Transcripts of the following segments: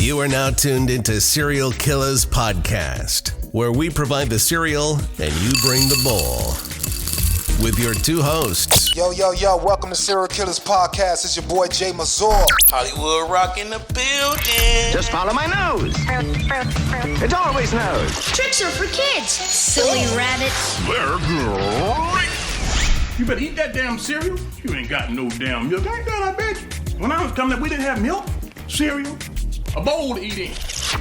You are now tuned into Serial Killaz podcast, where we provide the cereal and you bring the bowl. With your two hosts. Yo, welcome to Serial Killaz podcast. It's your boy Jay Mazur. Hollywood Rock in the building. Just follow my nose. It always knows. Tricks are for kids, silly rabbits. They're great. You better eat that damn cereal. You ain't got no damn milk. Ain't that, I bet you. When I was coming up, we didn't have milk, cereal, a bowl to eat in.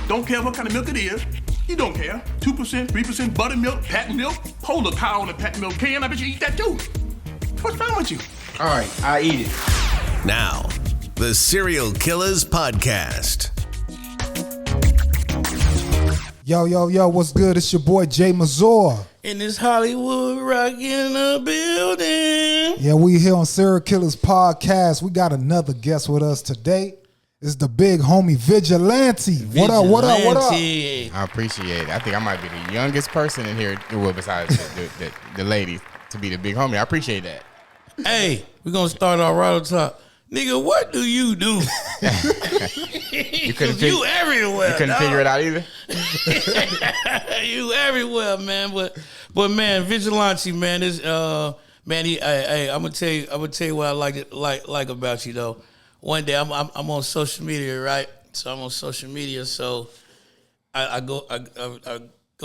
Don't care what kind of milk it is. You don't care. 2%, 3% buttermilk, patent milk. Hold a cow in a patent milk can. I bet you eat that too. What's wrong with you? All right, I eat it. Now, the Serial Killaz podcast. Yo, what's good? It's your boy Jay Mazur. In this Hollywood Rock in the building. Yeah, we here on Serial Killaz podcast. We got another guest with us today. It's the big homie Vigilante. What up? I appreciate it. I think I might be the youngest person in here, well, besides the ladies, to be the big homie. I appreciate that. Hey, we're going to start off right on top. Nigga, what do you do? You everywhere. You couldn't figure it out either? You everywhere, man. But man, Vigilante, man, is man, I'm gonna tell you what I like about you though. One day I'm on social media, right? So I'm on social media. So I go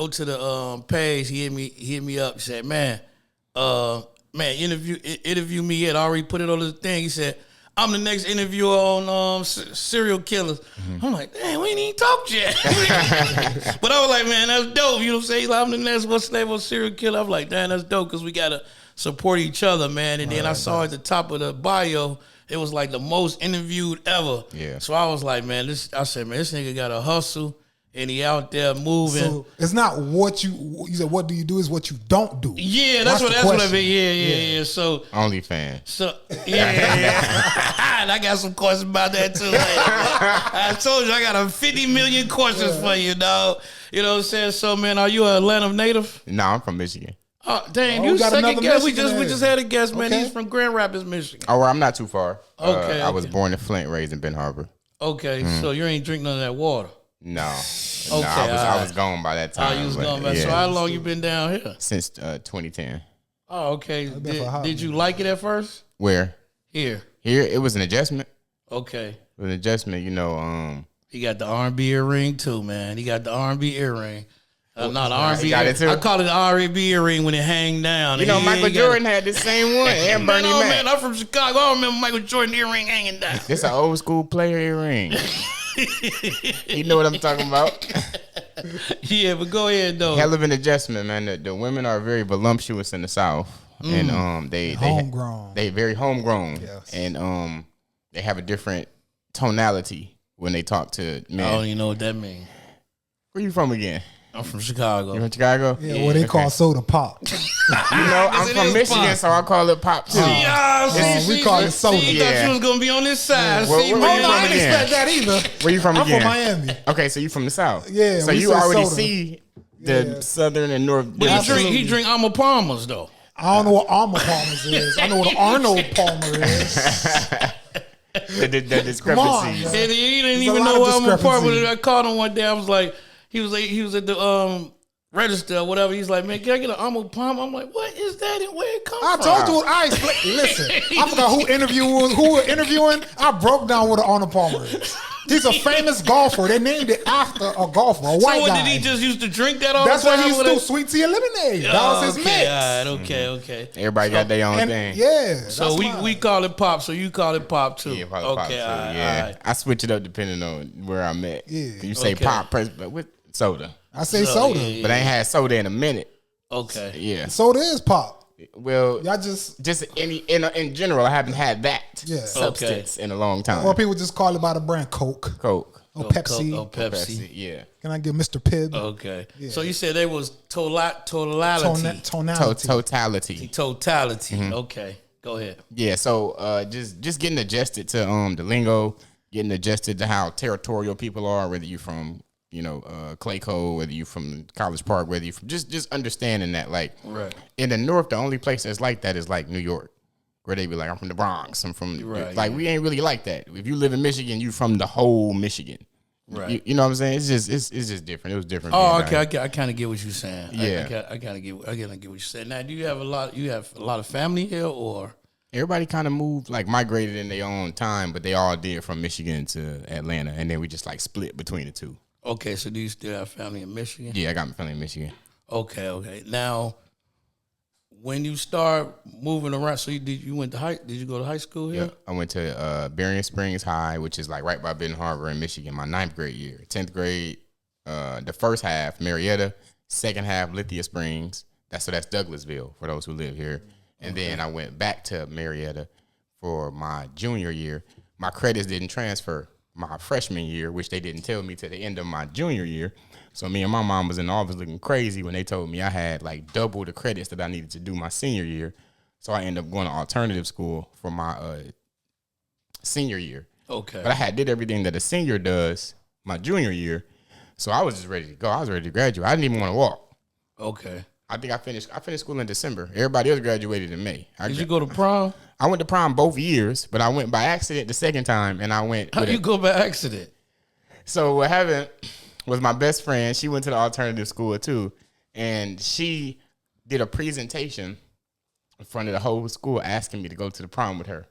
to the page. He hit me up. He said, man, interview me yet? I already put it on the thing. He said, I'm the next interviewer on Serial Killaz. Mm-hmm. I'm like, dang, we ain't even talked yet. But I was like, man, that's dope. You know what I'm saying? Like, I'm the next, what's the name of Serial Killer? I'm like, damn, that's dope because we got to support each other, man. And then I saw at the top of the bio, it was like the most interviewed ever. Yeah. So I was like, man, this nigga got to hustle. And he out there moving. So it's not what you said. What do you do is what you don't do. Yeah, that's what I mean. Yeah. So OnlyFans. So yeah. And I got some questions about that too. I told you I got a 50 million questions for you, dog. You know what I'm saying? So man, are you an Atlanta native? No, I'm from Michigan. Oh dang, you second guest. We just had a guest, man. Okay. He's from Grand Rapids, Michigan. Oh, well, I'm not too far. Okay. I was born in Flint, raised in Ben Harbor. Okay, so you ain't drink none of that water. No. Okay, I was gone by that time. Oh, you was gone by. Yeah. So how long you been down here? Since 2010. Oh, okay. Did you like it at first? Where? Here, it was an adjustment. Okay. It was an adjustment, you know. He got the R&B earring too, man. He got the R&B earring. Not R&B. I call it the R&B earring when it hang down. You know, Michael Jordan had the same one. And Bernie Mac. Man, I'm from Chicago. I remember Michael Jordan earring hanging down. This an old school player earring. You know what I'm talking about? Yeah, but go ahead though. Hell of an adjustment, man. The women are very voluptuous in the South, and they homegrown. They very homegrown, yes. And they have a different tonality when they talk to men. I don't even know what that means. Where you from again? I'm from Chicago. You from Chicago? Yeah, what they call soda pop. You know, I'm from Michigan, pop. So I call it pop too. We call it soda. You thought you was gonna be on this side. Where you I didn't expect that either. Where you from again? I'm from Miami. Okay, so you from the South. Yeah. So you already see the Southern and North. But he drink Arnold Palmer's though. I don't know what Arnold Palmer's is. I know what Arnold Palmer is. the discrepancies. And he didn't even know what Arnold Palmer was. I called him one day. I was like. He was at the register or whatever. He's like, man, can I get an Arnold Palmer? I'm like, what is that and where it come from? I told you, I explained. Listen, I forgot who were interviewing. I broke down what an Arnold Palmer is. He's a famous golfer. They named it after a golfer, a white guy. Did he just used to drink that all That's the time? That's why he used to sweet tea and lemonade. That was his mix. Okay. Everybody got their own thing. Yeah. So we call it pop, so you call it pop too. Yeah, pop too. Yeah. Right. I switch it up depending on where I'm at. Yeah. You say pop, but with soda. I say soda. Yeah. But I ain't had soda in a minute. Okay. Yeah. Soda is pop. Well, y'all just in general, I haven't had that substance in a long time. Or people just call it by the brand Coke. Or Pepsi. Pepsi. Yeah. Can I get Mr. Pibb? Okay. Yeah. So you said there was totality. Totality. Mm-hmm. Okay. Go ahead. Yeah. So just getting adjusted to the lingo, getting adjusted to how territorial people are, whether you're from Clayco, whether you from College Park, whether you from just understanding that, like, right. In the North, the only place that's like that is like New York, where they be like, I'm from the Bronx, I'm from, we ain't really like that. If you live in Michigan, you from the whole Michigan. Right. You know what I'm saying? It's just different. It was different. Oh, being okay. I kind of get what you're saying. Yeah. I kind of get what you're saying. Now, do you have a lot of family here, or Everybody kind of moved, like migrated in their own time, but they all did from Michigan to Atlanta, and then we just like split between the two. okay? So do you still have family in Michigan? Yeah, I got my family in Michigan. Okay. Now, when you start moving around, so did you go to high school here? Yeah, I went to Berrien Springs High, which is like right by Benton Harbor in Michigan, my 9th grade year. 10th grade, the first half, Marietta. Second half, Lithia Springs. That's Douglasville for those who live here. And then I went back to Marietta for my junior year. My credits didn't transfer my freshman year, which they didn't tell me to the end of my junior year. So me and my mom was in the office looking crazy when they told me I had like double the credits that I needed to do my senior year. So I ended up going to alternative school for my senior year. Okay. But I did everything that a senior does my junior year. So I was just ready to go. I was ready to graduate. I didn't even want to walk. Okay. I think I finished school in December. Everybody else graduated in May. Did you go to prom? I went to prom both years, but I went by accident the second time, and I went. How you go by accident? So what happened was my best friend. She went to the alternative school too, and she did a presentation in front of the whole school asking me to go to the prom with her.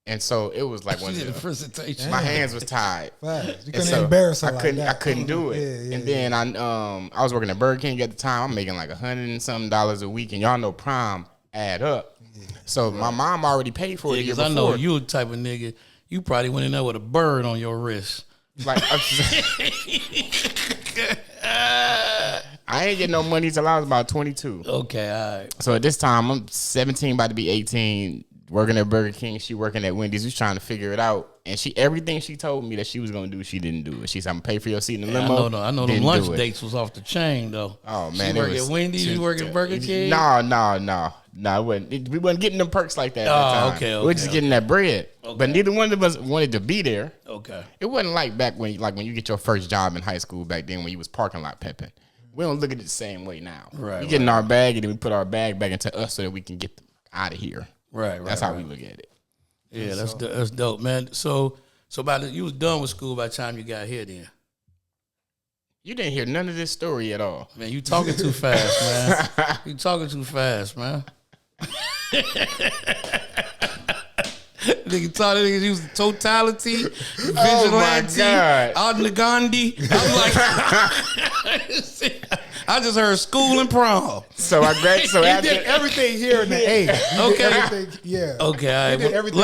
And so it was like She did a presentation. my hands was tied. You couldn't embarrass her like that. I couldn't do it. Yeah, and then I was working at Burger King at the time. I'm making like $100 and something a week, and y'all know prom add up. So my mom already paid for it. Because I know you the type of nigga. You probably went in there with a bird on your wrist. Like I ain't getting no money till I was about 22. Okay, all right. So at this time, I'm 17, about to be 18. Working at Burger King, she working at Wendy's. We was trying to figure it out, and everything she told me that she was gonna do, she didn't do it. She said, "I'm gonna pay for your seat in the limo." I know them lunch dates was off the chain though. Oh man, you work at Wendy's, you work at Burger King. No, we wasn't getting them perks like that. At the time. Okay. We were just getting that bread. Okay. But neither one of us wanted to be there. Okay. It wasn't like back when you get your first job in high school back then when you was parking lot pimping. We don't look at it the same way now. Right. We get in our bag and then we put our bag back into us so that we can get out of here. Right. That's how we look at it. Yeah, that's dope, man. So you was done with school by the time you got here then. You didn't hear none of this story at all. Man, you talking too fast, man. You talking too fast, man. Nigga talking, niggas use totality, vigilante, out in the Gandhi. I'm like, I just heard school and prom. So I graduated. So He did everything here in the A. Okay. Yeah. Okay, all right. He did everything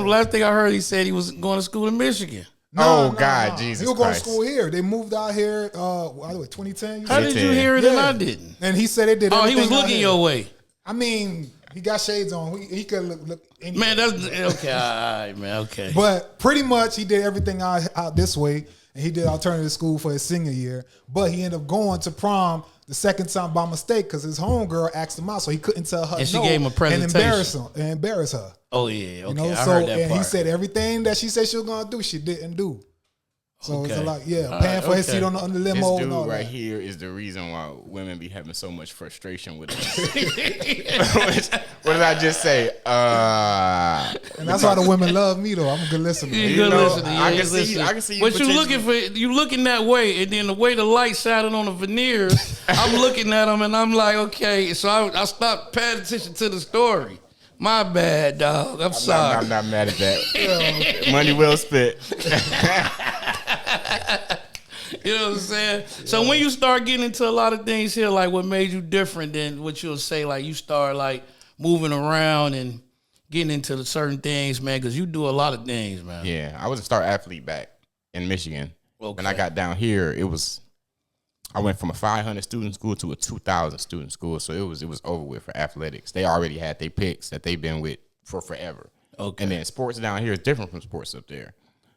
Last thing I heard, he said he was going to school in Michigan. No, God, Jesus He was going to Christ. school here. They moved out here, 2010? How did you hear it and I didn't? And he said they did Oh, he everything was out looking here. your way. I mean, he got shades on. He could look anyway. Man, that's okay. All right, man. Okay. But pretty much he did everything out this way, and he did alternative school for his senior year. But he ended up going to prom the second time by mistake because his homegirl asked him out, so he couldn't tell her And she no gave him a presentation. and embarrass her. Oh yeah, okay. You know, I so heard that and part. he said everything that she said she was gonna do, she didn't do. So it's a Okay. lot, yeah, All paying right, for his okay. seat on the This limo dude and all right that. here is the reason why women be having so much frustration with us. What did I just say? And that's why the women love me though. I'm a good listener. You You good know, listener. I Yeah, can see you- I can see you But you potentially- looking for you looking that way, and then the way the light shining on the veneers, I'm looking at them, and I'm like, okay. So I stopped paying attention to the story. My bad, dog. I'm sorry. I'm not mad at that. Money well spent. You know what I'm saying? So when you start getting into a lot of things here, like what made you different than what you'll say, like you start like moving around and getting into the certain things, man, because you do a lot of things, man. Yeah, I was a star athlete back in Michigan. Okay. When I got down here, I went from a 500 student school to a 2,000 student school, so it was over with for athletics. They already had their picks that they've been with for forever. Okay. And then sports down here is different from sports up there.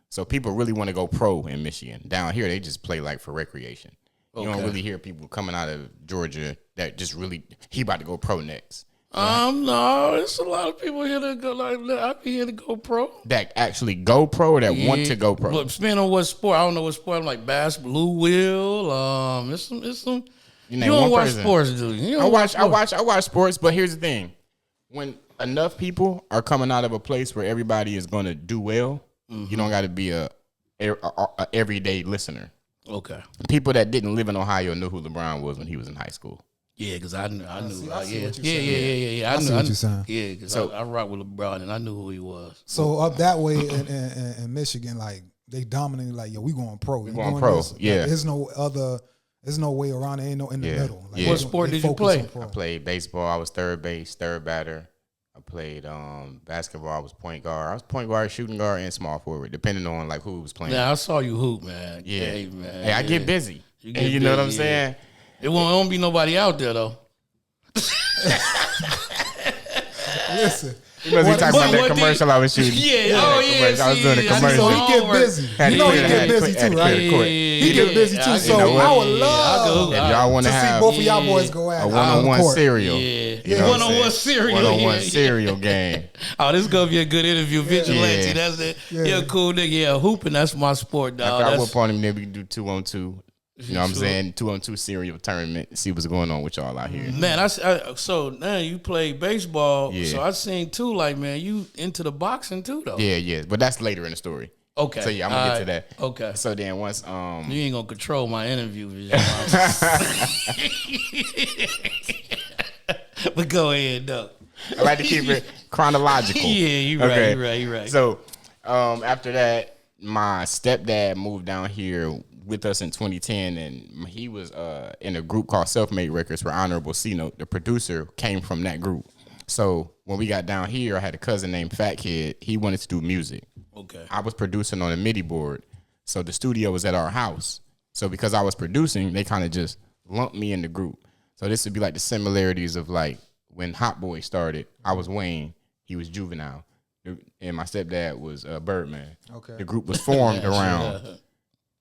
So people really want to go pro in Michigan. Down here, they just play like for recreation. You don't really hear people coming out of Georgia that just really, he about to go pro next. No, it's a lot of people here that go like I be here to go pro. That actually go pro or that want to go pro. But depending on what sport, I don't know what sport. I'm like basketball, blue wheel. It's some. You name don't one watch person. sports, do you? You I don't watch sports, but here's the thing: when enough people are coming out of a place where everybody is going to do well, you don't got to be a everyday listener. Okay. People that didn't live in Ohio knew who LeBron was when he was in high school. Yeah, because I knew. I see Yeah, what you're saying. yeah. I see what you're saying. Yeah, because I rock with LeBron and I knew who he was. So up that way in Michigan, like they dominated. Like, yo, we going pro. We going pro. This. Yeah. Like, there's no way around it. Ain't no in the middle. Like, What sport did you play? I played baseball. I was third base, third batter. I played basketball. I was point guard. I was point guard, shooting guard, and small forward, depending on like who was playing. Yeah, I saw you hoop, man. Yeah, hey, man. Hey, I get busy. You know what I'm saying? It won't be nobody out there though. Listen. You must be talking about that commercial I was shooting. Yeah, I was doing a commercial. So he get busy. You know he get busy too, right? He get busy too. So I would love if y'all want to see have both of y'all boys go at a one-on-one cereal. Yeah, one-on-one cereal. One-on-one cereal game. Oh, this is gonna be a good interview. Vigilante, Yeah. that's it. You're a cool nigga. Yeah, hooping, that's my sport, dog. After I whip on him, then we can do 2-on-2. You know what I'm saying? 2-on-2 cereal tournament. See what's going on with y'all out here. Man, so now you play baseball. Yeah. So I seen too, like, man, you into the boxing too, though. Yeah. But that's later in the story. Okay. So yeah, I'm gonna get to that. Okay. So then once You ain't gonna control my interview, but go ahead, though. I like to keep it chronological. Yeah, you're right. So after that, my stepdad moved down here with us in 2010, and he was in a group called Self-Made Records where Honorable C-Note, the producer, came from that group. So when we got down here, I had a cousin named Fat Kid. He wanted to do music. Okay. I was producing on a MIDI board, so the studio was at our house. So because I was producing, they kind of just lumped me in the group. So this would be like the similarities of like when Hot Boy started. I was Wayne, he was Juvenile, and my stepdad was Birdman. Okay. The group was formed around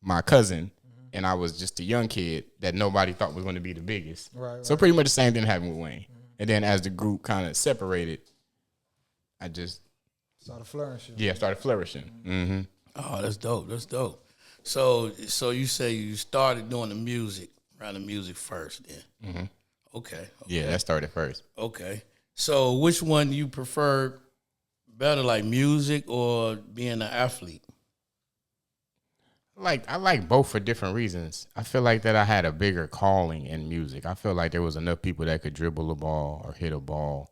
my cousin, and I was just a young kid that nobody thought was going to be the biggest. Right. So pretty much the same thing happened with Wayne. And then as the group kind of separated, I just started flourishing. Yeah, started flourishing. Mm-hmm. Oh, that's dope. So you say you started doing the music first, then? Mm-hmm. Okay. Yeah, that started first. Okay. So which one you prefer better, like music or being an athlete? I like both for different reasons. I feel like that I had a bigger calling in music. I feel like there was enough people that could dribble a ball or hit a ball,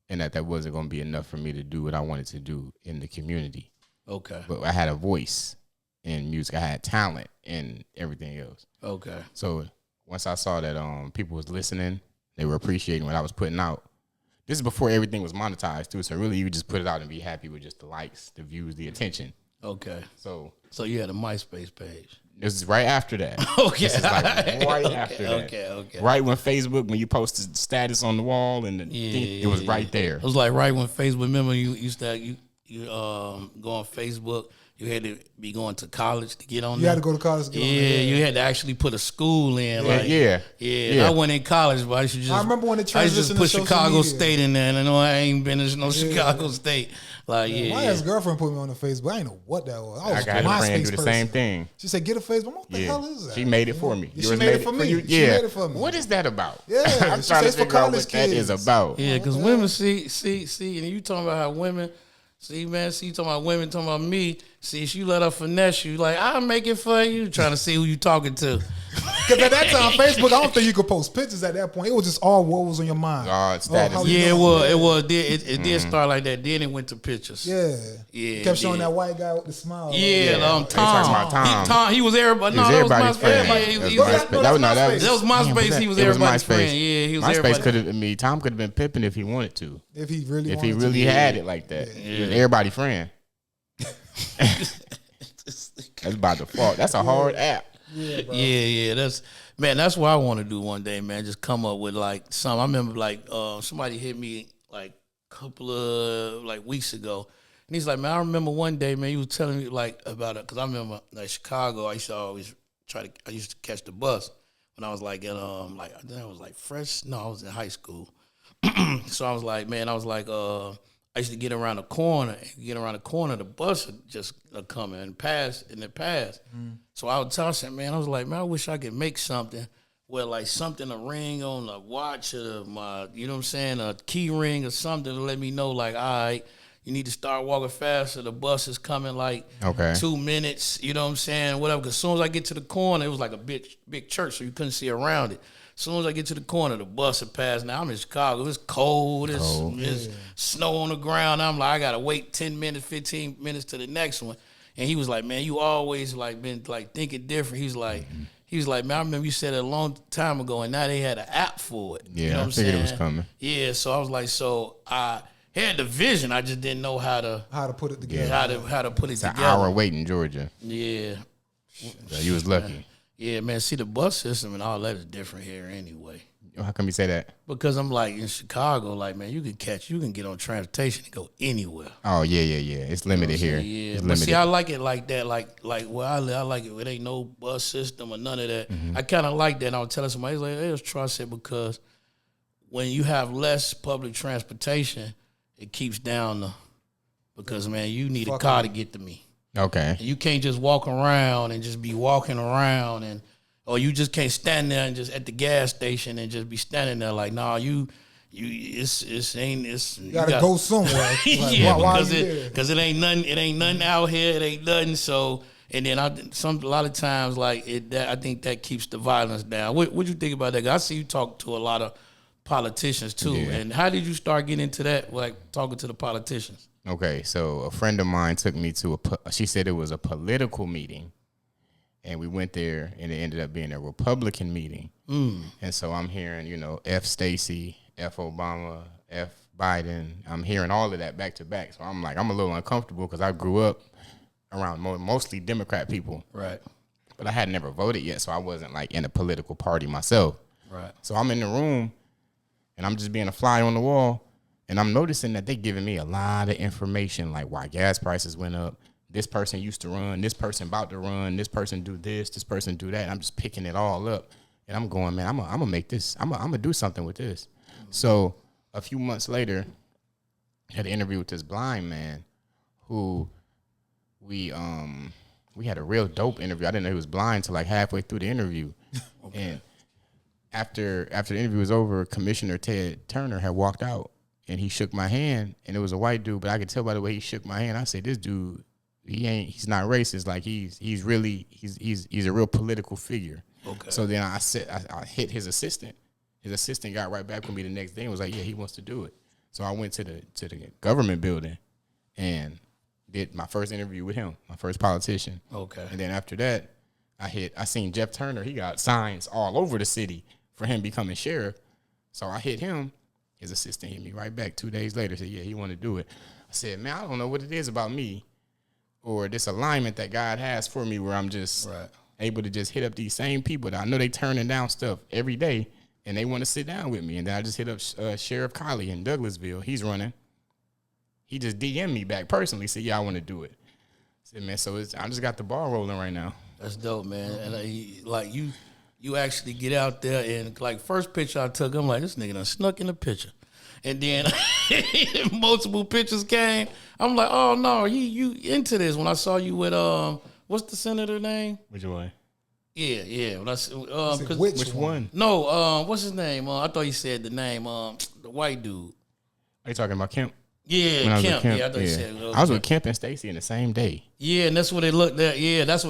and that wasn't going to be enough for me to do what I wanted to do in the community. Okay. But I had a voice in music. I had talent and everything else. Okay. So once I saw that people was listening, they were appreciating what I was putting out. This is before everything was monetized too. So really, you just put it out and be happy with just the likes, the views, the attention. Okay. So you had a MySpace page. This is right after that. Okay. This is like right after that. Okay. Right when Facebook, when you posted status on the wall and it was right there. It was like right when Facebook. Remember, you used to you go on Facebook. You had to be going to college to get on. You had to go to college to get on. Yeah, you had to actually put a school in. Yeah. I went in college, but I used to just. I remember when it I used to just transitioned put to social Chicago media. State in there, and I know I ain't been in no Chicago State. Like, My ex-girlfriend put me on the Facebook. I didn't know what that was. I was I got a a friend MySpace do the person. same thing. She said, "Get a Facebook." What the hell is that? She made it for me. She made it for me. you? She Yeah. made it for me. What is that about? Yeah, I'm she trying to says for figure out college what that is kids. about. Yeah, because women see, and you talking about how women, you talking about women, talking about me. See, she let her finesse you. Like, I'll make it for you. Trying to see who you talking to. Because at that time, Facebook, I don't think you could post pictures at that point. It was just all what was on your mind. Status. how you Yeah, doing? it did start like that. Then it went to pictures. Yeah. Kept showing that white guy with the smile. Yeah, They talking Tom. about Tom. He was everybody. He was everybody's friend. That was MySpace. He was everybody's friend. Yeah, he was everybody's MySpace Tom could have been pimping if he wanted to. If he really had it like that. He was everybody's friend. That's by default. That's a hard app. Yeah. That's what I want to do one day, man. Just come up with like some. I remember like somebody hit me like a couple of like weeks ago, and he's like, man, I remember one day, man, he was telling me like about it because I remember like Chicago. I used to always I used to catch the bus when I was like in like I think I was like fresh. No, I was in high school. So I was like, man, I used to get around the corner. The bus would just come and pass. So I would tell him, man, I was like, man, I wish I could make something where like something, a ring on a watch or my, you know what I'm saying, a key ring or something to let me know like, all right, you need to start walking faster. The bus is coming like 2 minutes. You know what I'm saying? Whatever. Because as soon as I get to the corner, it was like a big church, so you couldn't see around it. As soon as I get to the corner, the bus had passed. Now I'm in Chicago. It's cold. It's snow on the ground. I'm like, I gotta wait 10 minutes, 15 minutes to the next one. And he was like, man, you always like been like thinking different. He was like, man, I remember you said it a long time ago, and now they had an app for it. Yeah, you know what I I'm figured saying? it was coming. Yeah, so I was like, so I had the vision. I just didn't know how to put it together. How to put it It's together. an hour wait in Georgia. Yeah. So you was lucky. Yeah, man. See, the bus system and all that is different here anyway. How come you say that? Because I'm like in Chicago, like, man, you can get on transportation and go anywhere. Oh yeah. It's limited here. Yeah, It's but limited. see, I like it like that, like where I live. I like it. It ain't no bus system or none of that. I kind of like that. And I was telling somebody, like, hey, let's trust it because when you have less public transportation, it keeps down the. Because man, you need a car to get to me. Okay. And you can't just walk around and just be walking around or you just can't stand there and just at the gas station and just be standing there like, nah, you you gotta go somewhere. Like, yeah, why because it ain't nothing out here. It ain't nothing. So and then a lot of times like I think that keeps the violence down. What you think about that? 'Cause I see you talk to a lot of politicians too. Yeah. And how did you start getting into that? Like talking to the politicians? Okay, so a friend of mine took me to she said it was a political meeting. And we went there, and it ended up being a Republican meeting. And so I'm hearing, F. Stacey, F. Obama, F. Biden. I'm hearing all of that back to back. So I'm like, I'm a little uncomfortable because I grew up around mostly Democrat people. Right. But I had never voted yet, so I wasn't like in a political party myself. Right. So I'm in the room, and I'm just being a fly on the wall, and I'm noticing that they giving me a lot of information, like why gas prices went up. This person used to run, this person about to run, this person do this person do that. And I'm just picking it all up. And I'm going, man, I'm gonna make this, I'm gonna do something with this. So a few months later, I had an interview with this blind man who we had a real dope interview. I didn't know he was blind till like halfway through the interview. Okay. And after the interview was over, Commissioner Ted Turner had walked out and he shook my hand, and it was a white dude, but I could tell by the way he shook my hand. I said, this dude, he's not racist. Like he's a real political figure. Okay. So then I hit his assistant. His assistant got right back with me the next day and was like, yeah, he wants to do it. So I went to the government building and did my first interview with him, my first politician. Okay. And then after that, I seen Jeff Turner. He got signs all over the city for him becoming sheriff. So I hit him. His assistant hit me right back 2 days later. Said, yeah, he want to do it. I said, man, I don't know what it is about me or this alignment that God has for me where I'm just able to just hit up these same people that I know they turning down stuff every day and they want to sit down with me. And then I just hit up Sheriff Colley in Douglasville. He's running. He just DM'd me back personally, said, yeah, I want to do it. I said, man, so I just got the ball rolling right now. That's dope, man. And like you actually get out there and like first picture I took, I'm like, this nigga done snuck in the picture. And then multiple pictures came. I'm like, oh no, you into this? When I saw you with what's the senator name? Which one? Yeah. When which one? No, what's his name? I thought you said the name. The white dude. Are you talking about Kemp? Yeah, Kemp. Yeah, I thought you said. I was with Kemp and Stacey in the same day. Yeah, and that's what it looked at. Yeah, that's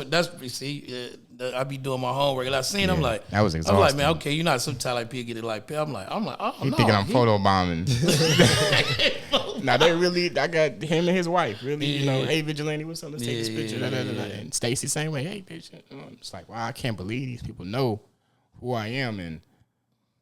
see. I be doing my homework, and I seen. I'm like, that was exhausting. I'm like, man, okay, you're not some type like people get it like. I'm like, oh he no, thinking I'm photobombing. Now they really, I got him and his wife. Really, hey Vigilante, what's up? Let's take this picture. And Stacey same way. Hey, bitch. It's like, wow, I can't believe these people know who I am. And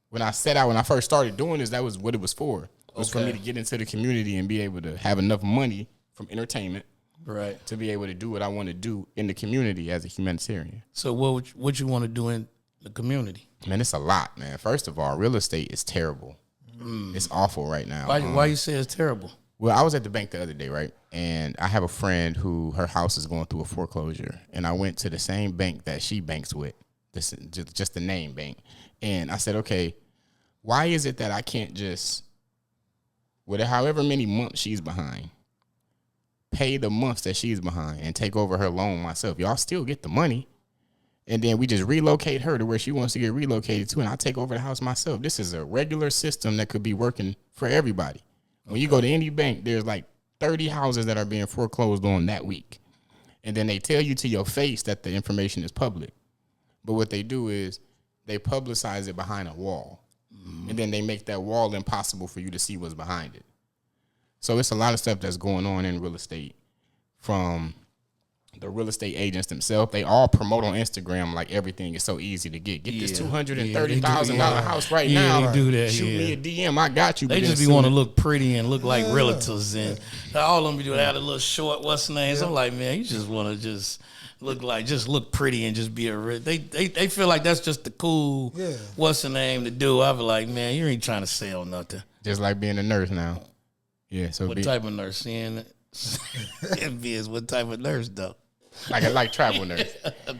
when I first started doing this, that was what it was for. It was for me to get into the community and be able to have enough money from entertainment, right, to be able to do what I want to do in the community as a humanitarian. So what you want to do in the community? Man, it's a lot, man. First of all, real estate is terrible. It's awful right now. Why you say it's terrible? Well, I was at the bank the other day, right? And I have a friend who her house is going through a foreclosure. And I went to the same bank that she banks with, just the name bank. And I said, okay, why is it that I can't just, with however many months she's behind, pay the months that she's behind and take over her loan myself? Y'all still get the money. And then we just relocate her to where she wants to get relocated to, and I take over the house myself. This is a regular system that could be working for everybody. When you go to any bank, there's like 30 houses that are being foreclosed on that week. And then they tell you to your face that the information is public. But what they do is they publicize it behind a wall. And then they make that wall impossible for you to see what's behind it. So it's a lot of stuff that's going on in real estate. From the real estate agents themselves, they all promote on Instagram like everything is so easy to get. Get this $230,000 house right now. They do that. Shoot me a DM. I got you. They just be want to look pretty and look like realtors, and all of them be doing that. A little short, what's the names? I'm like, man, you just want to just look pretty and just be a. They feel like that's just the cool. What's the name to do? I be like, man, you ain't trying to sell nothing. Just like being a nurse now. Yeah. So what type of nurse? Seeing is what type of nurse though? Like travel nurse.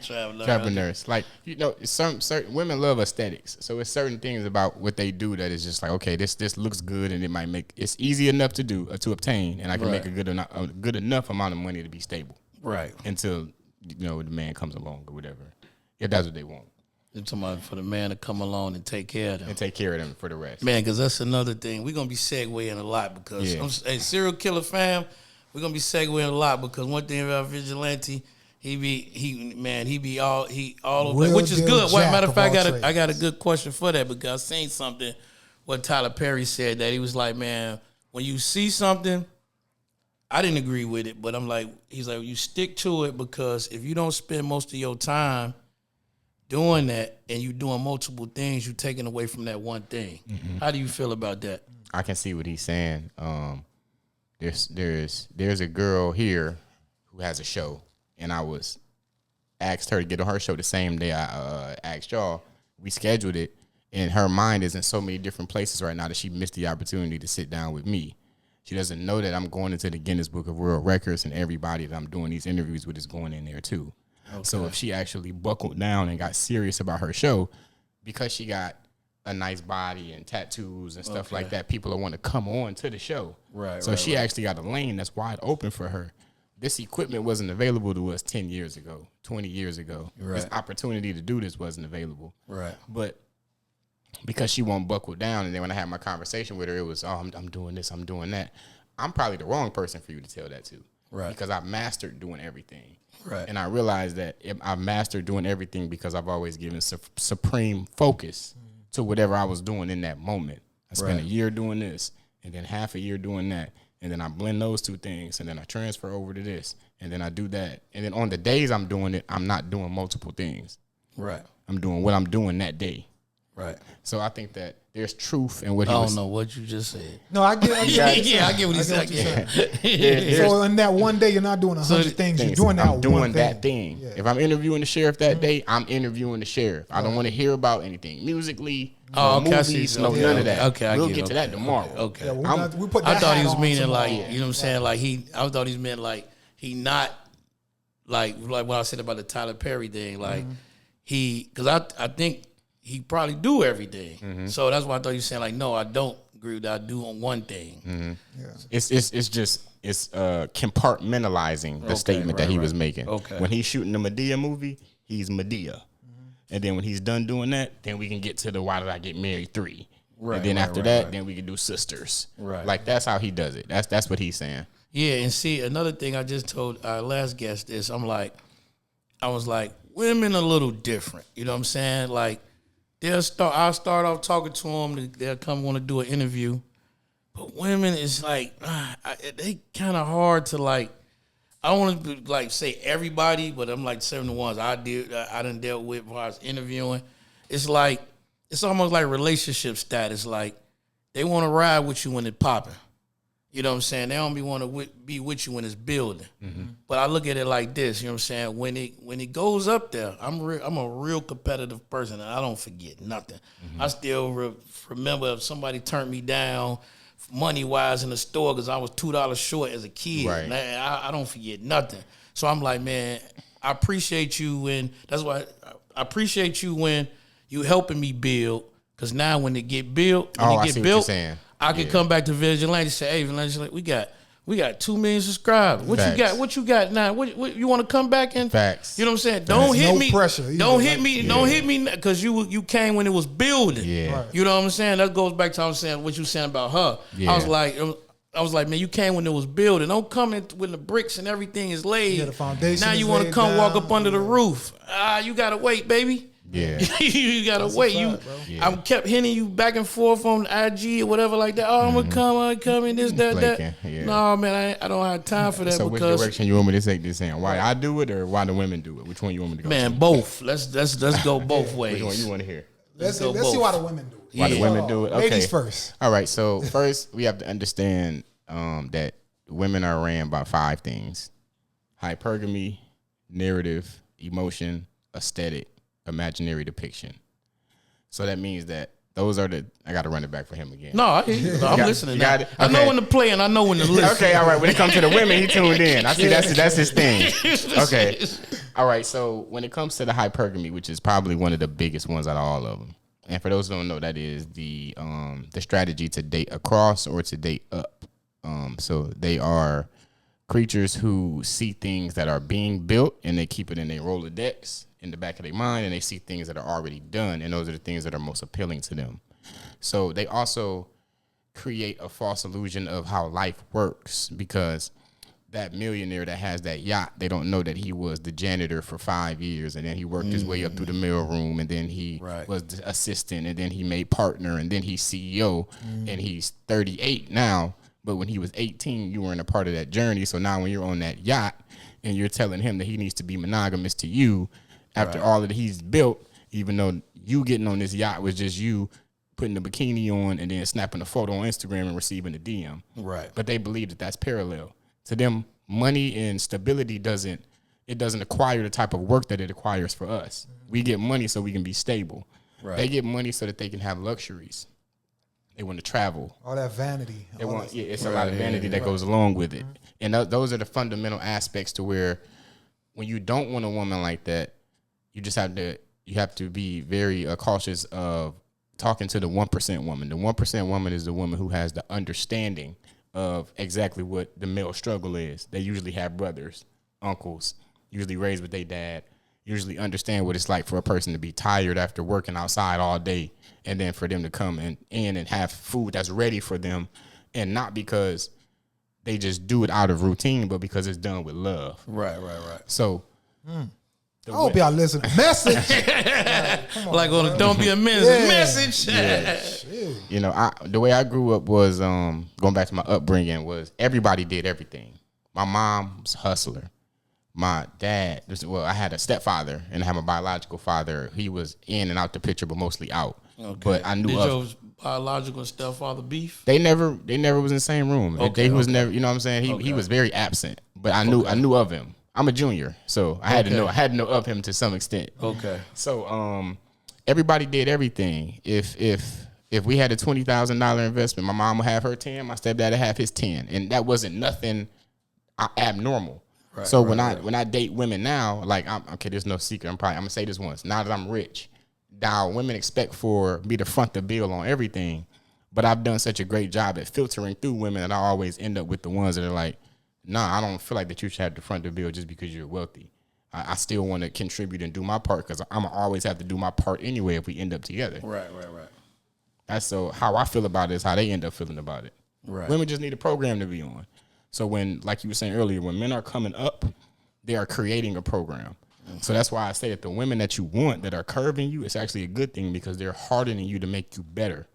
Travel nurse. Like, you know, certain women love aesthetics. So it's certain things about what they do that is just like, okay, this looks good, and it might make it's easy enough to do to obtain, and I can make a good enough amount of money to be stable. Right. Until, you know, the man comes along or whatever. If that's what they want. You're talking about for the man to come along and take care of them. And take care of them for the rest. Man, because that's another thing. We're going to be segueing a lot because, hey, serial killer fam, we're going to be segueing a lot because one thing about Vigilante, he be all over, which is good. Well, matter of fact, I got a good question for that because I seen something what Tyler Perry said that he was like, man, when you see something, I didn't agree with it, but he's like, you stick to it because if you don't spend most of your time doing that and you doing multiple things, you taking away from that one thing. Mm-hmm. How do you feel about that? I can see what he's saying. There's a girl here who has a show, and I was asked her to get on her show the same day I asked y'all. We scheduled it, and her mind is in so many different places right now that she missed the opportunity to sit down with me. She doesn't know that I'm going into the Guinness Book of World Records, and everybody that I'm doing these interviews with is going in there too. Okay. So if she actually buckled down and got serious about her show, because she got a nice body and tattoos and stuff like that, people will want to come on to the show. Right. So she actually got a lane that's wide open for her. This equipment wasn't available to us 10 years ago, 20 years ago. Right. This opportunity to do this wasn't available. Right. But because she won't buckle down, and then when I had my conversation with her, it was, I'm doing this, I'm doing that. I'm probably the wrong person for you to tell that to. Right. Because I've mastered doing everything. Right. And I realized that I've mastered doing everything because I've always given supreme focus to whatever I was doing in that moment. I spent a year doing this, and then half a year doing that. And then I blend those two things, and then I transfer over to this, and then I do that. And then on the days I'm doing it, I'm not doing multiple things. Right. I'm doing what I'm doing that day. Right. So I think that there's truth in what he was. I don't know what you just said. No, I get I get what he said. So in that one day, you're not doing 100 things. You're doing that I'm doing one that thing. Yeah. If I'm interviewing the sheriff that day, I'm interviewing the sheriff. I don't want to hear about anything musically. Movies, none of that. Okay, we'll get to that tomorrow. Okay. Yeah, I thought he was meaning like, you know what I'm saying? Like I thought he meant like he not like what I said about the Tyler Perry thing. Like because I think he probably do everything. Mm-hmm. So that's why I thought you were saying like, no, I don't agree with that. I do on one thing. Mm-hmm. Yeah. It's compartmentalizing the statement that he was making. Okay. When he's shooting the Madea movie, he's Madea. And then when he's done doing that, then we can get to the Why Did I Get Married 3. Right, and then after that, then we can do Sisters. Right. Like, that's how he does it. That's what he's saying. Yeah, and see, another thing I just told our last guest this, I was like, women a little different. You know what I'm saying? Like, I'll start off talking to them. They'll come want to do an interview. But women is like, they kind of hard to like, I don't want to like say everybody, but I'm like certain ones I done dealt with while I was interviewing. It's like, it's almost like relationship status. Like they want to ride with you when it's popping. You know what I'm saying? They don't want to be with you when it's building. Mm-hmm. But I look at it like this. You know what I'm saying? When it goes up there, I'm a real competitive person, and I don't forget nothing. Mm-hmm. I still remember if somebody turned me down money-wise in the store because I was $2 short as a kid. Right. I don't forget nothing. So I'm like, man, I appreciate you when you helping me build, because now when it get built, I can come back to Vigilante and say, hey, Vigilante, we got 2 million subscribers. What you got now? What you want to come back and Facts. You know what I'm saying? Don't hit no me. Pressure either. Don't hit me. Yeah. Don't hit me because you came when it was building. Yeah. Right. You know what I'm saying? That goes back to what I'm saying, what you saying about her. Yeah. I was like, I was like, man, you came when it was building. Don't come in when the bricks and everything is laid. Yeah, the foundation now is you want to laid come walk down. up under the roof. You gotta wait, baby. Yeah. You gotta wait. fact, bro. I kept hitting you back and forth on IG or whatever like that. Oh, I'm gonna come in this, that. Flaking, yeah. No, man, I don't have time for that. So which because direction you want me to take this in? Why I do it or why the women do it? Which one you want me to go man, to? both. Let's go both ways. Which one you want to hear? Let's go see both. why the women do it. Why the women do it? Okay. Ladies first. All right. So first, we have to understand that women are ran by 5 things: hypergamy, narrative, emotion, aesthetic, imaginary depiction. So that means that those are the. I got to run it back for him again. No, I hear you. No, I'm listening. You got Now. it? I know Okay. when to play and I know when to listen. Okay, all right. When it comes to the women, he tuned in. I see that's his thing. Okay. All right. So when it comes to the hypergamy, which is probably one of the biggest ones out of all of them, and for those who don't know, that is the strategy to date across or to date up. So they are creatures who see things that are being built and they keep it in their Rolodex in the back of their mind, and they see things that are already done, and those are the things that are most appealing to them. So they also create a false illusion of how life works, because that millionaire that has that yacht, they don't know that he was the janitor for 5 years, and then he worked his way up through the mailroom, and then he was the assistant, and then he made partner, and then he's CEO, and he's 38 now. But when he was 18, you weren't a part of that journey. So now when you're on that yacht and you're telling him that he needs to be monogamous to you after all that he's built, even though you getting on this yacht was just you putting the bikini on and then snapping a photo on Instagram and receiving a DM. Right. But they believe that that's parallel. To them, money and stability doesn't acquire the type of work that it acquires for us. We get money so we can be stable. Right. They get money so that they can have luxuries. They want to travel. All that vanity. They want, it's a lot of vanity that goes along with it. And those are the fundamental aspects to where when you don't want a woman like that, you have to be very cautious of talking to the 1% woman. The 1% woman is the woman who has the understanding of exactly what the male struggle is. They usually have brothers, uncles, usually raised with their dad, usually understand what it's like for a person to be tired after working outside all day, and then for them to come in and have food that's ready for them, and not because they just do it out of routine, but because it's done with love. Right. So I hope y'all listen. Message. Like on a Don't Be a Menace message. You know, the way I grew up was going back to my upbringing was everybody did everything. My mom was a hustler. My dad, I had a stepfather and I had my biological father. He was in and out the picture, but mostly out. Okay. But I knew Did your biological stepfather beef? They never was in the same room. They was never, you know what I'm saying? He was very absent, but I knew of him. I'm a junior, so I had to know of him to some extent. Okay. So everybody did everything. If we had a $20,000 investment, my mom would have her 10, my stepdad would have his 10, and that wasn't nothing abnormal. Right, so when I date women now, like there's no secret. I'm gonna say this once. Now that I'm rich, now women expect for me to front the bill on everything, but I've done such a great job at filtering through women that I always end up with the ones that are like, nah, I don't feel like that you should have to front the bill just because you're wealthy. I still want to contribute and do my part because I'm always have to do my part anyway if we end up together. Right. That's so how I feel about it is how they end up feeling about it. Right. Women just need a program to be on. So when, like you were saying earlier, when men are coming up, they are creating a program. Mm-hmm. So that's why I say that the women that you want that are curving you, it's actually a good thing because they're hardening you to make you better.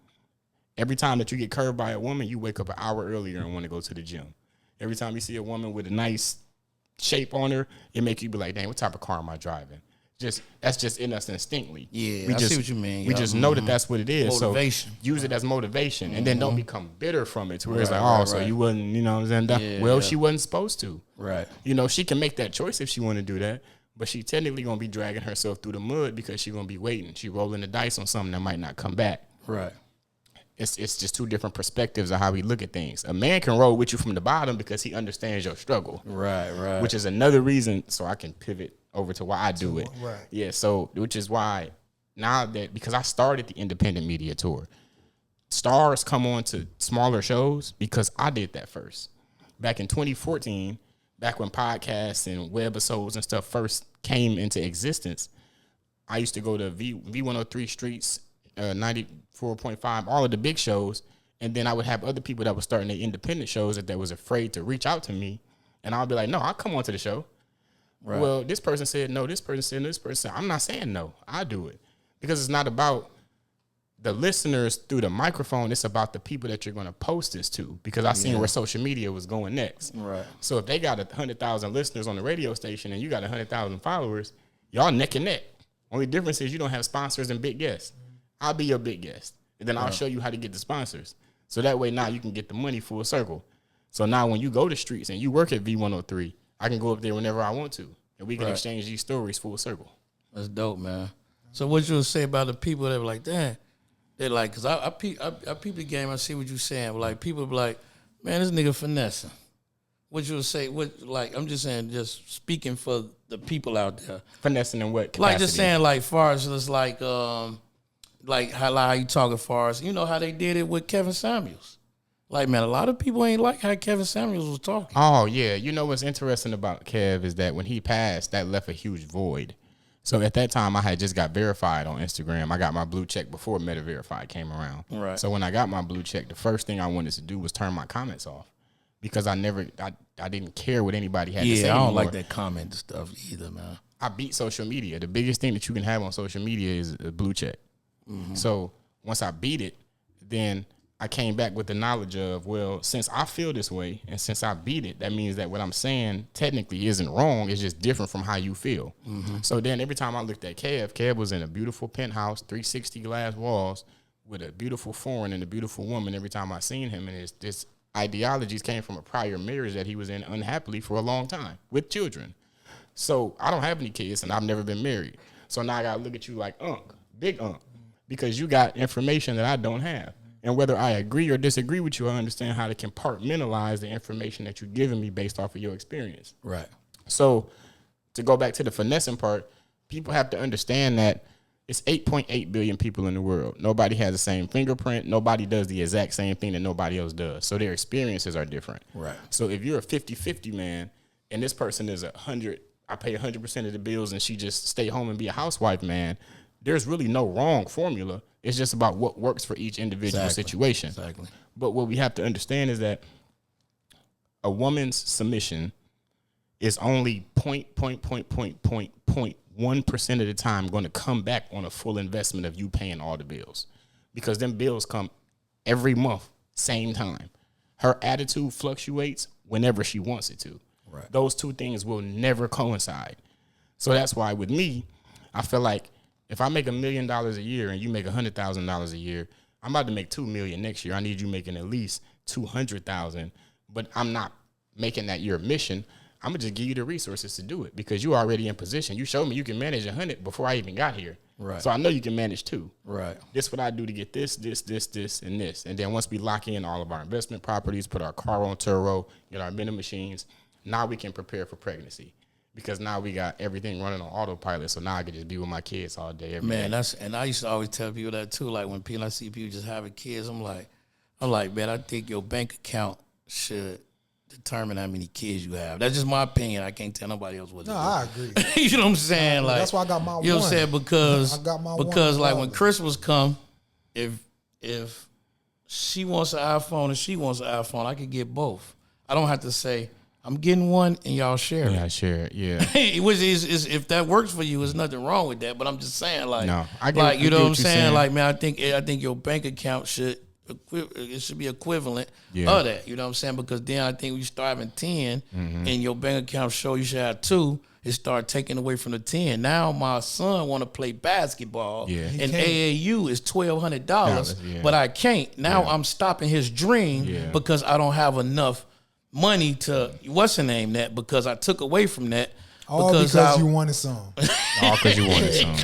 Every time that you get curved by a woman, you wake up an hour earlier and want to go to the gym. Every time you see a woman with a nice shape on her, it makes you be like, dang, what type of car am I driving? That's just in us instinctly. Yeah, I see what you mean. We just know that that's what it is. Motivation. So use it as motivation, and then don't become bitter from it. To where it's like, so you wasn't, you know what I'm saying? She wasn't supposed to. Right. You know, she can make that choice if she want to do that, but she technically gonna be dragging herself through the mud because she gonna be waiting. She rolling the dice on something that might not come back. Right. It's just two different perspectives of how we look at things. A man can roll with you from the bottom because he understands your struggle. Right. Which is another reason, so I can pivot over to why I do it. Right. Yeah, so which is why now that, because I started the independent media tour, stars come on to smaller shows because I did that first. Back in 2014, back when podcasts and webisodes and stuff first came into existence, I used to go to V103 Streets, 94.5, all of the big shows, And then I would have other people that were starting their independent shows that was afraid to reach out to me. And I'll be like, no, I'll come on to the show. Right. Well, this person said no, this person said no, this person said, I'm not saying no. I do it. Because it's not about the listeners through the microphone. It's about the people that you're going to post this to. Because I seen where social media was going next. Right. So if they got 100,000 listeners on the radio station and you got 100,000 followers, y'all neck and neck. Only difference is you don't have sponsors and big guests. I'll be your big guest. And then I'll show you how to get the sponsors. So that way now you can get the money full circle. So now when you go to streets and you work at V103, I can go up there whenever I want to. And we can exchange these stories full circle. That's dope, man. So what you would say about the people that were like, damn, they're like, because I peep the game, I see what you're saying. But like, people be like, man, this nigga finessing. What you would say, I'm just saying, just speaking for the people out there. Finessing in what capacity? Like just saying, like, far as it's like how you talking far as, you know how they did it with Kevin Samuels. Like, man, a lot of people ain't like how Kevin Samuels was talking. Oh, yeah. You know what's interesting about Kev is that when he passed, that left a huge void. So at that time, I had just got verified on Instagram. I got my blue check before Meta Verified came around. Right. So when I got my blue check, the first thing I wanted to do was turn my comments off because I didn't care what anybody had to say. Yeah, I don't anymore. like that comment stuff either, man. I beat social media. The biggest thing that you can have on social media is a blue check. Mm-hmm. So once I beat it, then I came back with the knowledge of, well, since I feel this way and since I beat it, that means that what I'm saying technically isn't wrong. It's just different from how you feel. Mm-hmm. So then every time I looked at Kev was in a beautiful penthouse, 360 glass walls with a beautiful foreign and a beautiful woman every time I seen him. And this ideologies came from a prior marriage that he was in unhappily for a long time with children. So I don't have any kids and I've never been married. So now I got to look at you like big because you got information that I don't have. And whether I agree or disagree with you, I understand how to compartmentalize the information that you're giving me based off of your experience. Right. So to go back to the finessing part, people have to understand that it's 8.8 billion people in the world. Nobody has the same fingerprint. Nobody does the exact same thing that nobody else does. So their experiences are different. Right. So if you're a 50-50 man and this person is 100, I pay 100% of the bills and she just stay home and be a housewife, man, there's really no wrong formula. It's just about what works for each individual situation. Exactly. But what we have to understand is that a woman's submission is only 0.1% of the time going to come back on a full investment of you paying all the bills. Because them bills come every month, same time. Her attitude fluctuates whenever she wants it to. Right. Those two things will never coincide. So that's why with me, I feel like if I make $1 million a year and you make $100,000 a year, I'm about to make $2 million next year. I need you making at least $200,000, but I'm not making that your mission. I'm gonna just give you the resources to do it because you're already in position. You showed me you can manage 100 before I even got here. Right. So I know you can manage 2. Right. This is what I do to get this, and this. And then once we lock in all of our investment properties, put our car on Turo, get our vending machines, now we can prepare for pregnancy. Because now we got everything running on autopilot, so now I can just be with my kids all day, every day. And I used to always tell people that too. Like when I see people just having kids, I'm like, man, I think your bank account should determine how many kids you have. That's just my opinion. I can't tell nobody else what to do. I agree. You know what I'm saying? Like that's why I got my one. You know what I'm saying? Because I got my because one like when Christmas come, if she wants an iPhone and she wants an iPhone, I could get both. I don't have to say, I'm getting one and y'all share it. Yeah, share it. Yeah. Which is if that works for you, there's nothing wrong with that. But I'm just saying, like, no, you know what I'm saying? Like, man, I think your bank account should be equivalent of that. You know what I'm saying? Because then I think when you start having 10 and your bank account show you should have 2, it start taking away from the 10. Now my son want to play basketball, and AAU is $1,200, but I can't. Now I'm stopping his dream because I don't have enough money to what's the name that because I took away from that. All because you wanted some. All because you wanted some.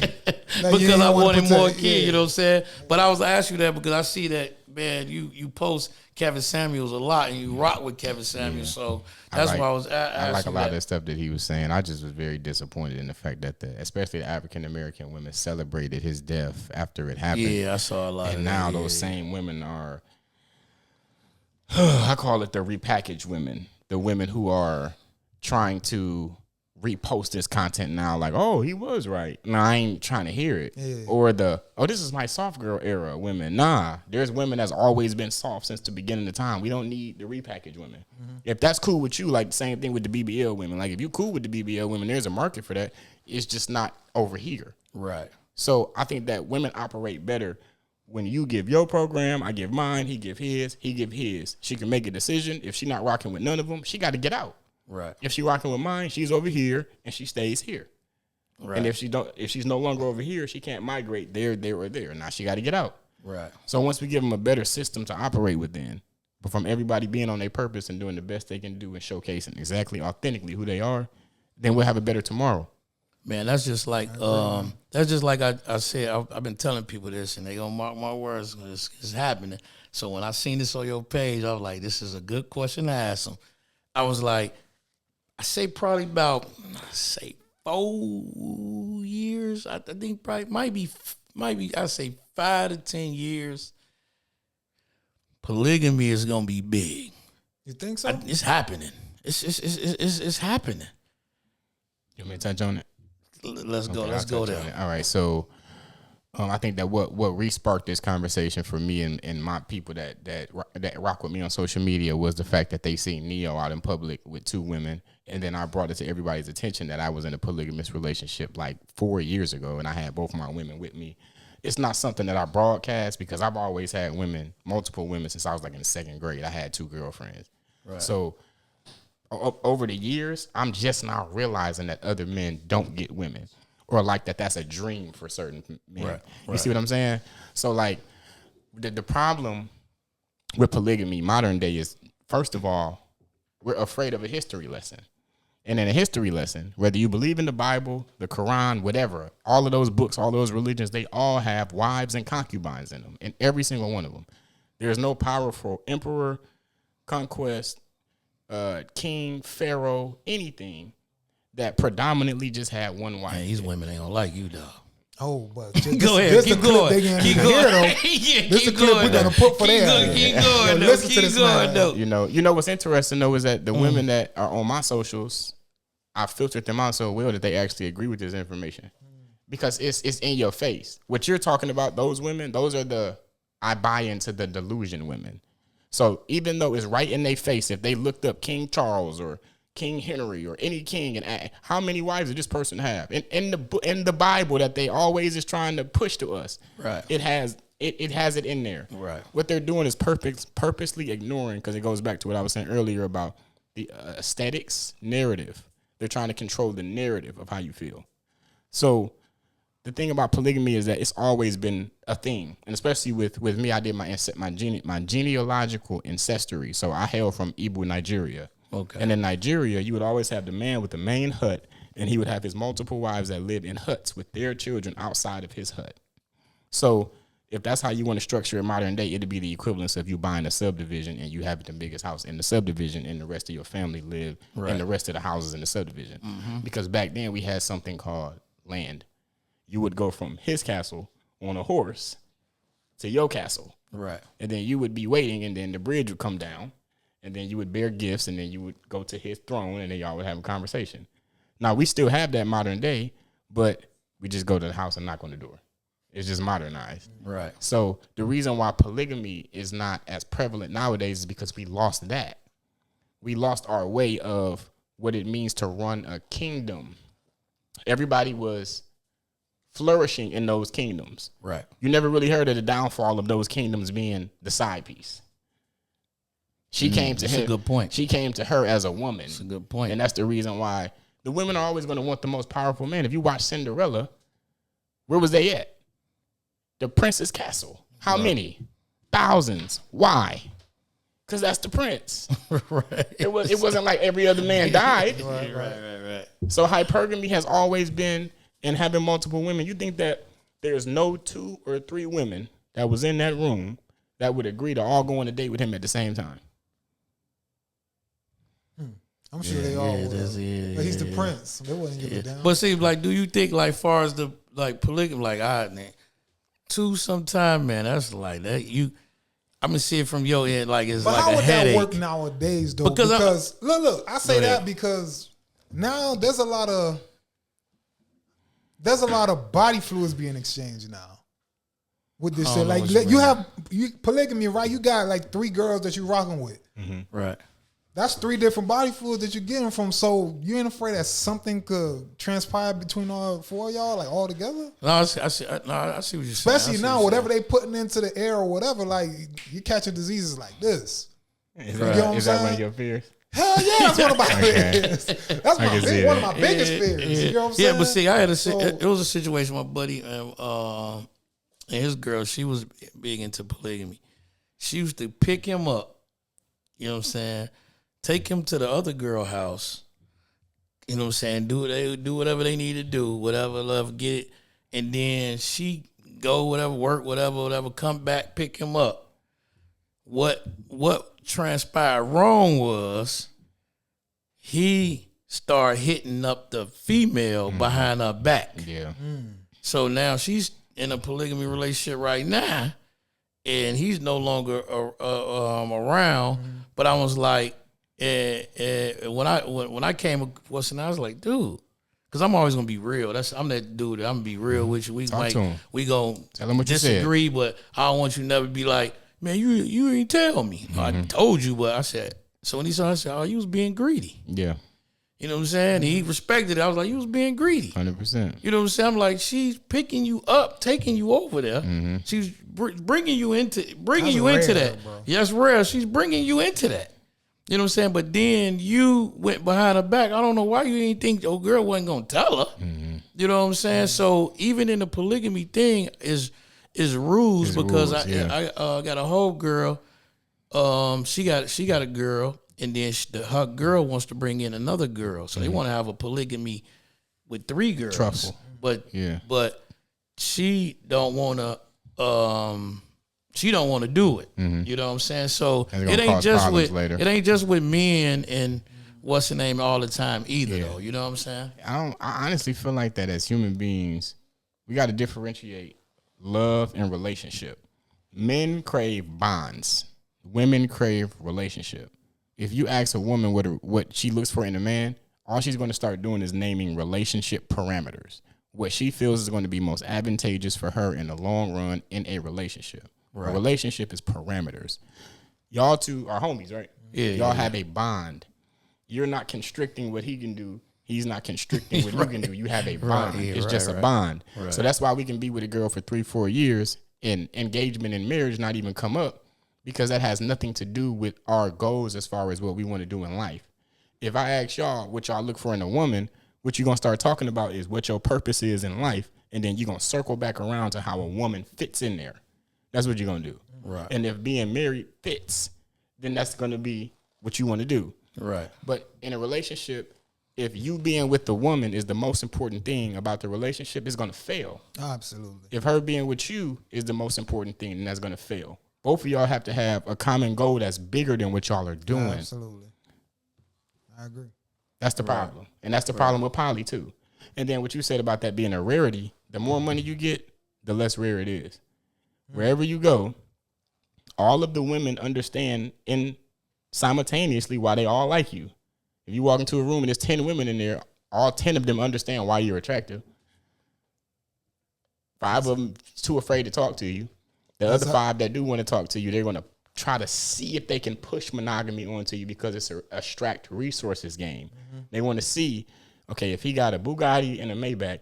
Because I wanted more kids, you know what I'm saying? But I was asking you that because I see that, man, you post Kevin Samuels a lot and you rock with Kevin Samuels. So that's why I was asking. I like a lot of the stuff that he was saying. I just was very disappointed in the fact that especially the African American women celebrated his death after it happened. Yeah, I saw a lot and now those same women are I call it the repackaged women, the women who are trying to repost this content now like, oh, he was right. No, I ain't trying to hear it. Yeah. Or this is my soft girl era of women. Nah, there's women that's always been soft since the beginning of time. We don't need the repackaged women. Mm-hmm. If that's cool with you, like the same thing with the BBL women. Like if you cool with the BBL women, there's a market for that. It's just not over here. Right. So I think that women operate better when you give your program, I give mine, he give his, he give his. She can make a decision. If she not rocking with none of them, she got to get out. Right. If she rocking with mine, she's over here and she stays here. Right. And if she's no longer over here, she can't migrate there, or there. Now she got to get out. Right. So once we give them a better system to operate within, but from everybody being on their purpose and doing the best they can do and showcasing exactly authentically who they are, then we'll have a better tomorrow. Man, that's just like I said. I've been telling people this, and they gonna mark my words. It's happening. So when I seen this on your page, I was like, "This is a good question to ask them." I was like, I say probably about 4 years. I think probably might be. I say 5 to 10 years. Polygamy is gonna be big. You think so? It's happening. It's happening. You want me to touch on it? Let's go. Okay, Let's go there. All right. So I think that what re-sparked this conversation for me and my people that rock with me on social media was the fact that they seen Neo out in public with 2 women. And then I brought it to everybody's attention that I was in a polygamous relationship like 4 years ago, and I had both my women with me. It's not something that I broadcast because I've always had multiple women since I was like in the 2nd grade. I had 2 girlfriends. Right. So over the years, I'm just now realizing that other men don't get women, or like that's a dream for certain men. Right. You see what I'm saying? So like the problem with polygamy modern day is, first of all, we're afraid of a history lesson. And in a history lesson, whether you believe in the Bible, the Quran, whatever, all of those books, all those religions, they all have wives and concubines in them, in every single one of them. There's no powerful emperor, conquest, king, pharaoh, anything that predominantly just had one wife. Man, these women ain't gonna like you, dog. Oh, but go ahead, keep going. Keep going. This is a clip we're gonna put for that. Keep going, though. Keep going, though. You know what's interesting though is that the women that are on my socials, I filtered them out so well that they actually agree with this information, because it's in your face. What you're talking about, those women, those are I buy into the delusion women. So even though it's right in their face, if they looked up King Charles or King Henry or any king, and how many wives did this person have? In the Bible that they always is trying to push to us, right? It has it in there, right? What they're doing is purposely ignoring, because it goes back to what I was saying earlier about the aesthetics narrative. They're trying to control the narrative of how you feel. So the thing about polygamy is that it's always been a thing, and especially with me, I did my genealogical ancestry. So I hail from Igbo, Nigeria. Okay. And in Nigeria, you would always have the man with the main hut, and he would have his multiple wives that lived in huts with their children outside of his hut. So if that's how you want to structure it modern day, it'd be the equivalence of you buying a subdivision and you have the biggest house in the subdivision, and the rest of your family live in the rest of the houses in the subdivision. Mm-hmm. Because back then we had something called land. You would go from his castle on a horse to your castle. Right. And then you would be waiting, and then the bridge would come down, and then you would bear gifts, and then you would go to his throne, and then y'all would have a conversation. Now, we still have that modern day, but we just go to the house and knock on the door. It's just modernized. Right. So the reason why polygamy is not as prevalent nowadays is because we lost that. We lost our way of what it means to run a kingdom. Everybody was flourishing in those kingdoms. Right. You never really heard of the downfall of those kingdoms being the side piece. She came to him. That's a good point. She came to her as a woman. That's a good point. And that's the reason why the women are always going to want the most powerful man. If you watch Cinderella, where was they at? The prince's castle. How many? Thousands. Why? Because that's the prince. Right. It wasn't like every other man died. Right. So hypergamy has always been, and having multiple women. You think that there's no 2 or 3 women that was in that room that would agree to all go on a date with him at the same time? I'm sure they all would. But he's the prince. They wouldn't give it down. But see, like, do you think, like, far as the polygamy, like, man, 2 sometime, man, that's like that. I'm gonna see it from your end, like it's like a headache. But how would that work nowadays, though? Because look, I say that because Now there's a lot of body fluids being exchanged now with this shit. Like polygamy, right? You got like 3 girls that you rocking with. Right. That's 3 different body fluids that you're getting from. So you ain't afraid that something could transpire between all 4 of y'all, like all together? No, I see what you're saying. Especially now, whatever they putting into the air or whatever, like you catching diseases like this. Is that one of your fears? Hell yeah, that's one of my fears. That's one of my biggest fears. You know what I'm saying? Yeah, but see, it was a situation. My buddy and his girl, she was big into polygamy. She used to pick him up. You know what I'm saying? Take him to the other girl house. You know what I'm saying? Do whatever they need to do, whatever, love, get it. And then she go whatever, work, whatever, come back, pick him up. What transpired wrong was he started hitting up the female behind her back. Yeah. So now she's in a polygamy relationship right now, and he's no longer around. But I was like, when I came across it, I was like, dude, because I'm always gonna be real. I'm that dude. I'm gonna be real with you. We gonna tell him what disagree, but I don't want you to never be like, man, you ain't tell me. I told you, but I said. So when he saw, I said, oh, you was being greedy. Yeah. You know what I'm saying? He respected it. I was like, you was being greedy. 100%. You know what I'm saying? I'm like, she's picking you up, taking you over there. She's bringing you into that. Bro. Yes, rare. She's bringing you into that. You know what I'm saying? But then you went behind her back. I don't know why you didn't think your girl wasn't gonna tell her. You know what I'm saying? So even in the polygamy thing is rules because I got a whole girl. She got a girl, and then her girl wants to bring in another girl, so they want to have a polygamy with 3 girls. Truffle. But she don't want to. She don't want to do it. You know what I'm saying? So it ain't just with men and what's the name all the time either though. You know what I'm saying? I honestly feel like that as human beings, we got to differentiate love and relationship. Men crave bonds. Women crave relationship. If you ask a woman what she looks for in a man, all she's going to start doing is naming relationship parameters. What she feels is going to be most advantageous for her in the long run in a relationship. Right. A relationship is parameters. Y'all two are homies, right? Yeah. Y'all have a bond. You're not constricting what he can do. He's not constricting what you can do. You have a bond. Right. It's just a bond. Right. So that's why we can be with a girl for 3-4 years and engagement and marriage not even come up, because that has nothing to do with our goals as far as what we want to do in life. If I ask y'all what y'all look for in a woman, what you're going to start talking about is what your purpose is in life, and then you're going to circle back around to how a woman fits in there. That's what you're going to do. Right. And if being married fits, then that's going to be what you want to do. Right. But in a relationship, if you being with the woman is the most important thing about the relationship, it's going to fail. Absolutely. If her being with you is the most important thing, then that's going to fail. Both of y'all have to have a common goal that's bigger than what y'all are doing. Absolutely. I agree. That's the problem. And that's the problem with poly too. And then what you said about that being a rarity, the more money you get, the less rare it is. Wherever you go, all of the women understand in simultaneously why they all like you. If you walk into a room and there's 10 women in there, all 10 of them understand why you're attractive. 5 of them too afraid to talk to you. The other 5 that do want to talk to you, they're going to try to see if they can push monogamy onto you because it's a abstract resources game. They want to see, okay, if he got a Bugatti and a Maybach,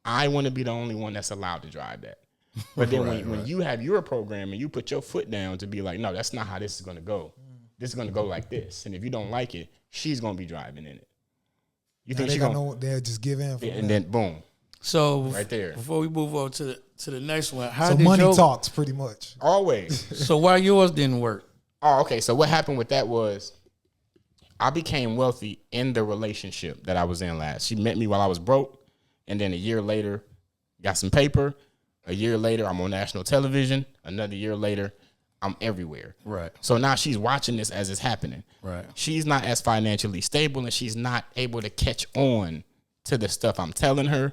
I want to be the only one that's allowed to drive that. But then when you have your program and you put your foot down to be like, no, that's not how this is going to go. This is going to go like this. And if you don't like it, she's going to be driving in it. You think she's going to... They'll just give in. And then boom. So right there. Before we move on to the next one, money talks pretty much. Always. So why yours didn't work? Oh, okay. So what happened with that was I became wealthy in the relationship that I was in last. She met me while I was broke. And then a year later, got some paper. A year later, I'm on national television. Another year later, I'm everywhere. Right. So now she's watching this as it's happening. Right. She's not as financially stable, and she's not able to catch on to the stuff I'm telling her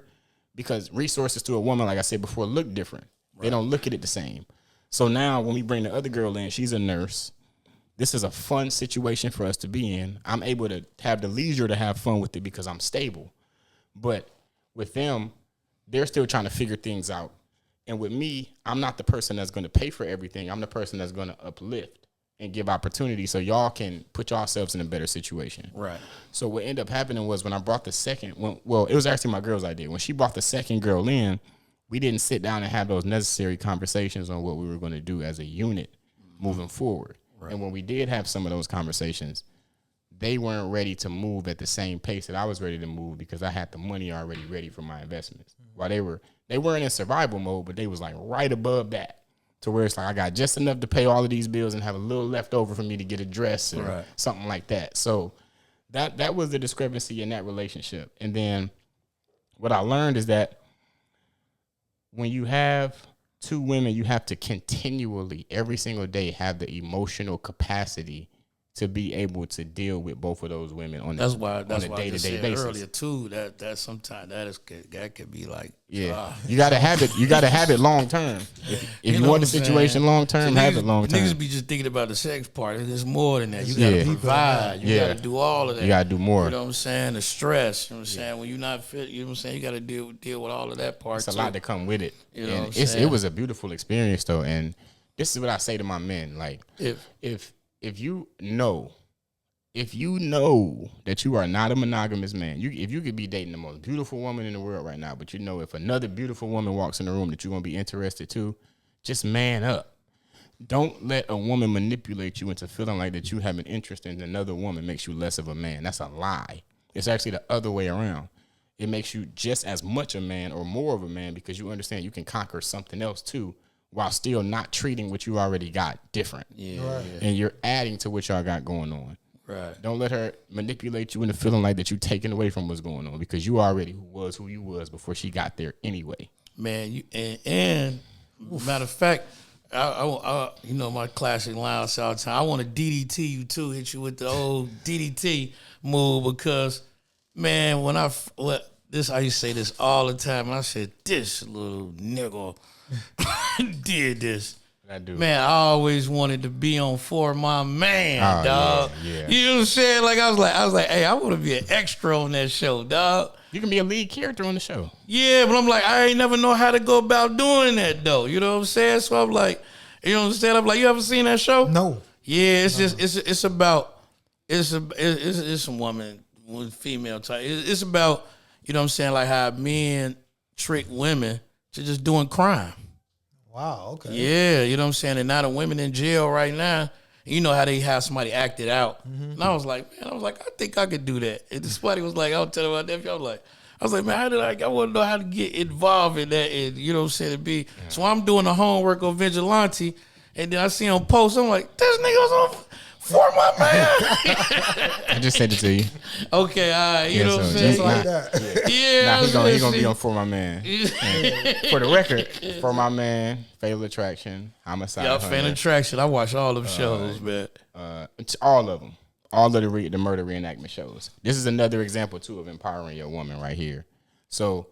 because resources to a woman, like I said before, look different. Right. They don't look at it the same. So now when we bring the other girl in, she's a nurse. this is a fun situation for us to be in. I'm able to have the leisure to have fun with it because I'm stable. But with them, they're still trying to figure things out. And with me, I'm not the person that's going to pay for everything. I'm the person that's going to uplift and give opportunity so y'all can put yourselves in a better situation. Right. So what ended up happening was when I brought the second, well, it was actually my girl's idea. When she brought the second girl in, we didn't sit down and have those necessary conversations on what we were going to do as a unit moving forward. Right. And when we did have some of those conversations, they weren't ready to move at the same pace that I was ready to move because I had the money already ready for my investments. While they weren't in survival mode, but they was like right above that to where it's like I got just enough to pay all of these bills and have a little left over for me to get a dress or something like that. So that was the discrepancy in that relationship. And then what I learned is that when you have two women, you have to continually, every single day, have the emotional capacity to be able to deal with both of those women on a day-to-day basis. Earlier too, that sometimes that could be like you gotta have it. You gotta have it long term. If you want the situation long term, have it long term. Niggas be just thinking about the sex part. There's more than that. You gotta provide. You gotta do all of that. You gotta do more. You know what I'm saying? The stress. You know what I'm saying? When you're not fit, you know what I'm saying? You gotta deal with all of that part. It's a lot to come with it. You know what I'm it was a beautiful experience though, and this is what I say to my men: like if you know that you are not a monogamous man, if you could be dating the most beautiful woman in the world right now, but you know if another beautiful woman walks in the room that you're going to be interested to, just man up. Don't let a woman manipulate you into feeling like that you have an interest in another woman makes you less of a man. That's a lie. It's actually the other way around. It makes you just as much a man or more of a man because you understand you can conquer something else too, while still not treating what you already got different. And you're adding to what y'all got going on. Right. Don't let her manipulate you into feeling like that you taking away from what's going on because you already who you was before she got there anyway. Man, and matter of fact, I you know my classic line all the time. I want to DDT you too, hit you with the old DDT move because, man, I used to say this all the time. And I said, this little nigga did this. I do. Man, I always wanted to be on For My Man, dog. Yeah. You know what I'm saying? Like I was like, hey, I want to be an extra on that show, dog. You can be a lead character on the show. Yeah, but I'm like, I ain't never know how to go about doing that though. You know what I'm saying? So I'm like, you know what I'm saying? I'm like, you ever seen that show? No. Yeah, it's just it's about it's a woman with female type. It's about, you know what I'm saying, like how men trick women to just doing crime. Wow, okay. Yeah, you know what I'm saying? And now the women in jail right now, you know how they have somebody act it out. Mm-hmm. And I was like, I think I could do that. And somebody was like, I was telling my nephew, I was like, man, how did I want to know how to get involved in that and, you know what I'm saying, to be. Yeah. So I'm doing the homework on Vigilante, and then I see on post, I'm like, this nigga was on For My Man. I just said it to you. Okay, all right, you know what I'm saying? Just like that. Yeah. He's gonna be on For My Man. For the record, For My Man, Fatal Attraction, Homicide. Yeah, Fatal Attraction. I watch all them shows, man. It's all of them. All of the murder reenactment shows. This is another example too of empowering your woman right here. So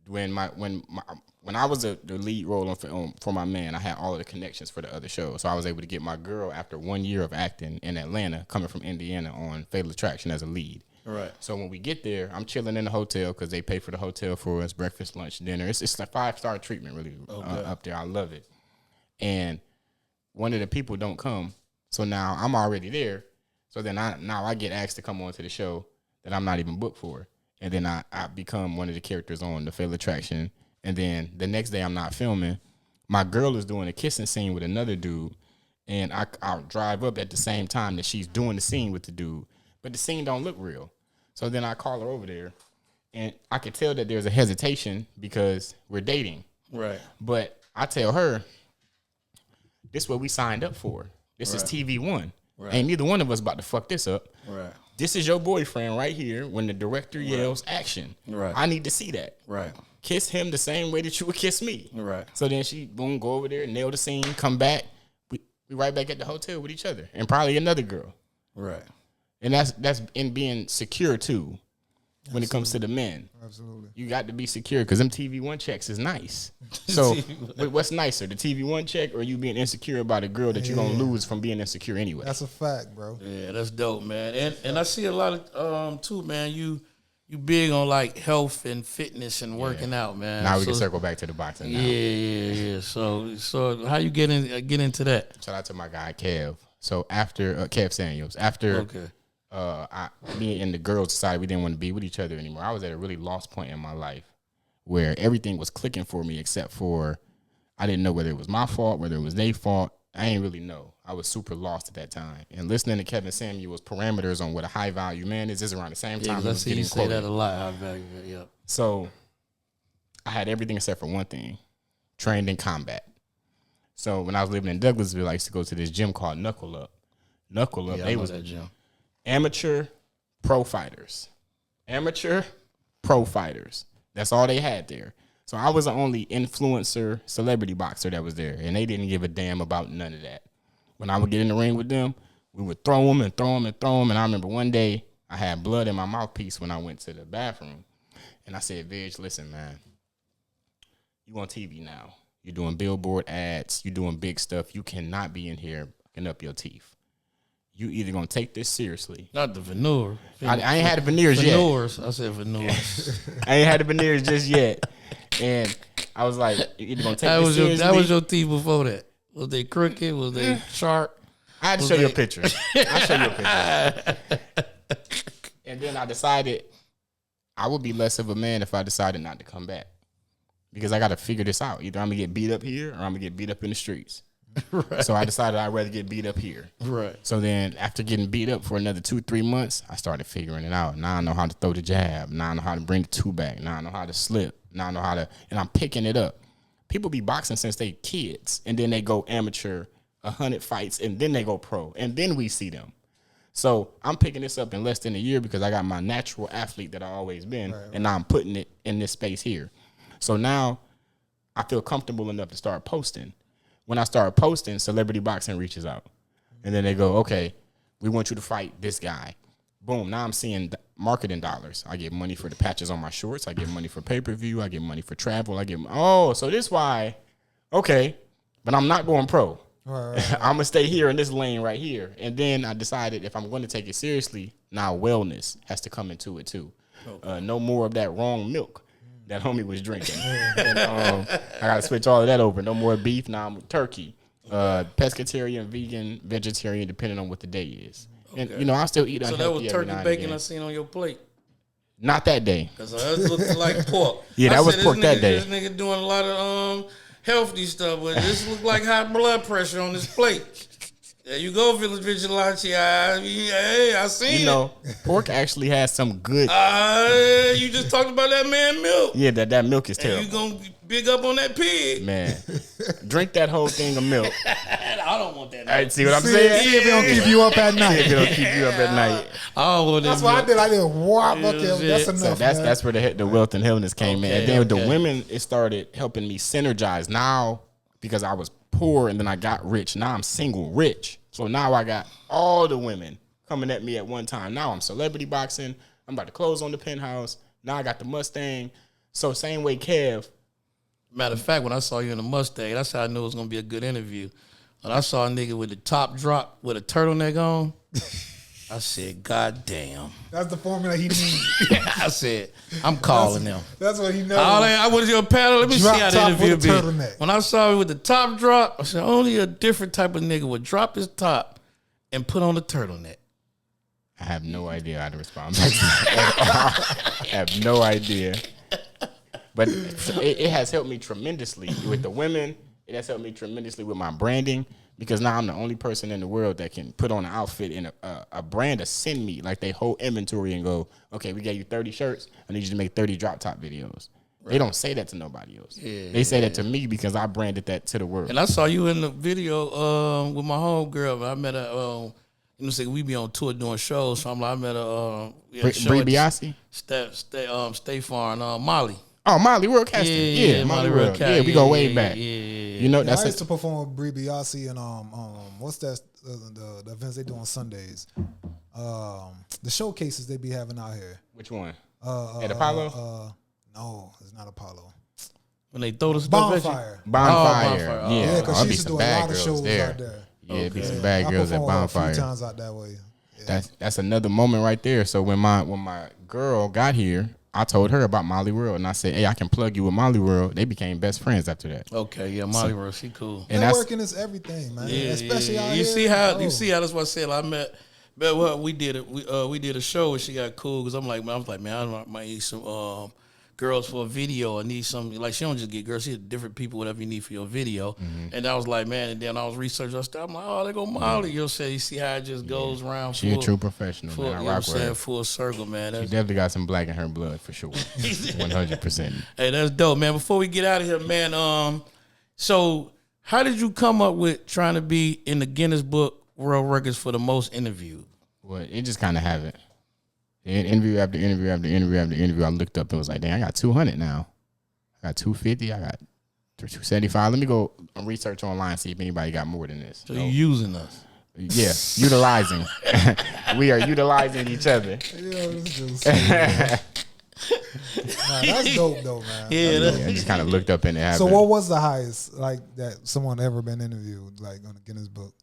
when I was the lead role on For My Man, I had all of the connections for the other shows. So I was able to get my girl after 1 year of acting in Atlanta, coming from Indiana, on Fatal Attraction as a lead. Right. So when we get there, I'm chilling in the hotel because they pay for the hotel for us, breakfast, lunch, dinner. It's a 5-star treatment really up there. I love it. And one of the people don't come. So now I'm already there. So then I get asked to come on to the show that I'm not even booked for. And then I become one of the characters on the Fatal Attraction. And then the next day I'm not filming. My girl is doing a kissing scene with another dude. And I'll drive up at the same time that she's doing the scene with the dude. But the scene don't look real. So then I call her over there. And I could tell that there's a hesitation because we're dating. Right. But I tell her, this is what we signed up for. This is TV One. Right. Ain't neither one of us about to fuck this up. Right. This is your boyfriend right here when the director yells action. Right. I need to see that. Right. Kiss him the same way that you would kiss me. Right. So then she, boom, go over there, nail the scene, come back. We right back at the hotel with each other. And probably another girl. Right. And that's in being secure too. when it comes to the men. Absolutely. You got to be secure because them TV1 checks is nice. So what's nicer, the TV1 check or you being insecure about a girl that you're going to lose from being insecure anyway? That's a fact, bro. Yeah, that's dope, man. And I see a lot of too, man. You big on like health and fitness and working out, man. Now we can circle back to the boxing. Now. Yeah. So how you get into that? Shout out to my guy Kev. So after Kev Samuels, me and the girls decided we didn't want to be with each other anymore. I was at a really lost point in my life where everything was clicking for me except for I didn't know whether it was my fault, whether it was their fault. I didn't really know. I was super lost at that time. And listening to Kevin Samuel's parameters on what a high value man is around the same time. Yeah, I see you say that a lot. High value, yeah. So I had everything except for one thing: trained in combat. So when I was living in Douglasville, I used to go to this gym called Knuckle Up. Knuckle Up, they was that gym. Amateur pro fighters. Amateur pro fighters. That's all they had there. So I was the only influencer celebrity boxer that was there, and they didn't give a damn about none of that. When I would get in the ring with them, we would throw them and throw them and throw them. And I remember one day I had blood in my mouthpiece when I went to the bathroom, and I said, "Vig, listen, man, you on TV now. You're doing billboard ads. You're doing big stuff. You cannot be in here fucking up your teeth. You either gonna take this seriously." Not the veneer. I ain't had the veneers yet. Veneers. I said veneers. I ain't had the veneers just yet. And I was like, you either gonna take this seriously. That was your teeth before that. Was they crooked? Was they sharp? I had to show you a picture. I'll show you a picture. And then I decided I would be less of a man if I decided not to come back. Because I got to figure this out. Either I'm going to get beat up here or I'm going to get beat up in the streets. Right. So I decided I'd rather get beat up here. Right. So then after getting beat up for another 2-3 months, I started figuring it out. Now I know how to throw the jab. Now I know how to bring the two back. Now I know how to slip. Now I know how to, and I'm picking it up. People be boxing since they kids, and then they go amateur 100 fights, and then they go pro, and then we see them. So I'm picking this up in less than a year because I got my natural athlete that I've always been, and now I'm putting it in this space here. So now I feel comfortable enough to start posting. When I start posting, Celebrity Boxing reaches out, and then they go, "Okay, we want you to fight this guy." Boom, now I'm seeing marketing dollars. I get money for the patches on my shorts. I get money for pay-per-view. I get money for travel. So this why, okay, but I'm not going pro. Right. I'm going to stay here in this lane right here. And then I decided if I'm going to take it seriously, now wellness has to come into it too. Okay. No more of that wrong milk that homie was drinking. And, I got to switch all of that over. No more beef. Now I'm turkey. Pescatarian, vegan, vegetarian, depending on what the day is. Okay. And, I still eat unhealthy. So that was turkey bacon I seen on your plate? Not that day. Because that looked like pork. Yeah, that was pork that day. This nigga doing a lot of healthy stuff, but this looked like high blood pressure on this plate. There you go, Village Vigilante. Hey, I seen it. Pork actually has some good. You just talked about that man milk. Yeah, that milk is terrible. And you gonna big up on that pig, man? Drink that whole thing of milk. I don't want that. All right, see what I'm saying? See if it don't keep you up at night. If it don't keep you up at night. That's what I did. I did whop. Okay, that's enough. So that's where the wealth and healthness came in. And then the women, it started helping me synergize. Now, because I was poor and then I got rich. Now I'm single rich. So now I got all the women coming at me at one time. Now I'm celebrity boxing. I'm about to close on the penthouse. Now I got the Mustang. So same way Kev. Matter of fact, when I saw you in the Mustang, that's how I knew it was going to be a good interview. When I saw a nigga with the top drop with a turtleneck on, I said, God damn. That's the formula he needs. I said, I'm calling them. That's what he knows. I was your panel. Let me drop see how the interview be. Turtleneck. When I saw him with the top drop, I said, only a different type of nigga would drop his top and put on a turtleneck. I have no idea how to respond back to that. I have no idea. But it has helped me tremendously with the women. It has helped me tremendously with my branding because now I'm the only person in the world that can put on an outfit and a brand to send me like they whole inventory and go, okay, we gave you 30 shirts. I need you to make 30 drop top videos. Right. They don't say that to nobody else. Yeah, they say that to me because I branded that to the world. And I saw you in the video with my homegirl. I met her. We be on tour doing shows. So I met her. Bree Biasi? Stay Farm, Molly. Oh, Molly World Casting. Yeah, Molly World. Yeah, we go way back. Yeah. That's I used to perform with Bree Biasi and what's that? The events they do on Sundays. The showcases they be having out here. Which one? At Apollo? No, it's not Apollo. When they throw the stuff Bonfire. Bonfire. Oh, Yeah, because she used to do a lot of shows there. out there. Yeah, it'd be some bad girls at I Bonfire. a few times out that way. Yeah. That's another moment right there. So when my girl got here, I told her about Molly World, and I said, "Hey, I can plug you with Molly World." They became best friends after that. Okay, yeah, Molly World, she cool. And Networking is everything, man. Especially out you here. see how that's what I said. I met what we did it. We did a show and she got cool because I might need some girls for a video. I need some, like, she don't just get girls, she had different people, whatever you need for your video. And I was like, man, and then I was researching stuff. I'm like, oh, there go Molly. You'll say, you see how it just goes around. She a true professional, man. I rock with her. Full circle, man. She definitely got some black in her blood for sure. 100%. Hey, that's dope, man. Before we get out of here, man, so how did you come up with trying to be in the Guinness Book World Records for the most interviewed? Well, it just kind of happened. Interview after interview after interview after interview, I looked up and was like, dang, I got 200 now. I got 250. I got 275. Let me go research online, see if anybody got more than this. So you using us. Yeah, utilizing. We are utilizing each other. That's dope, though, man. Yeah, I just kind of looked up and it happened. So what was the highest, like, that someone ever been interviewed, like, on the Guinness Book?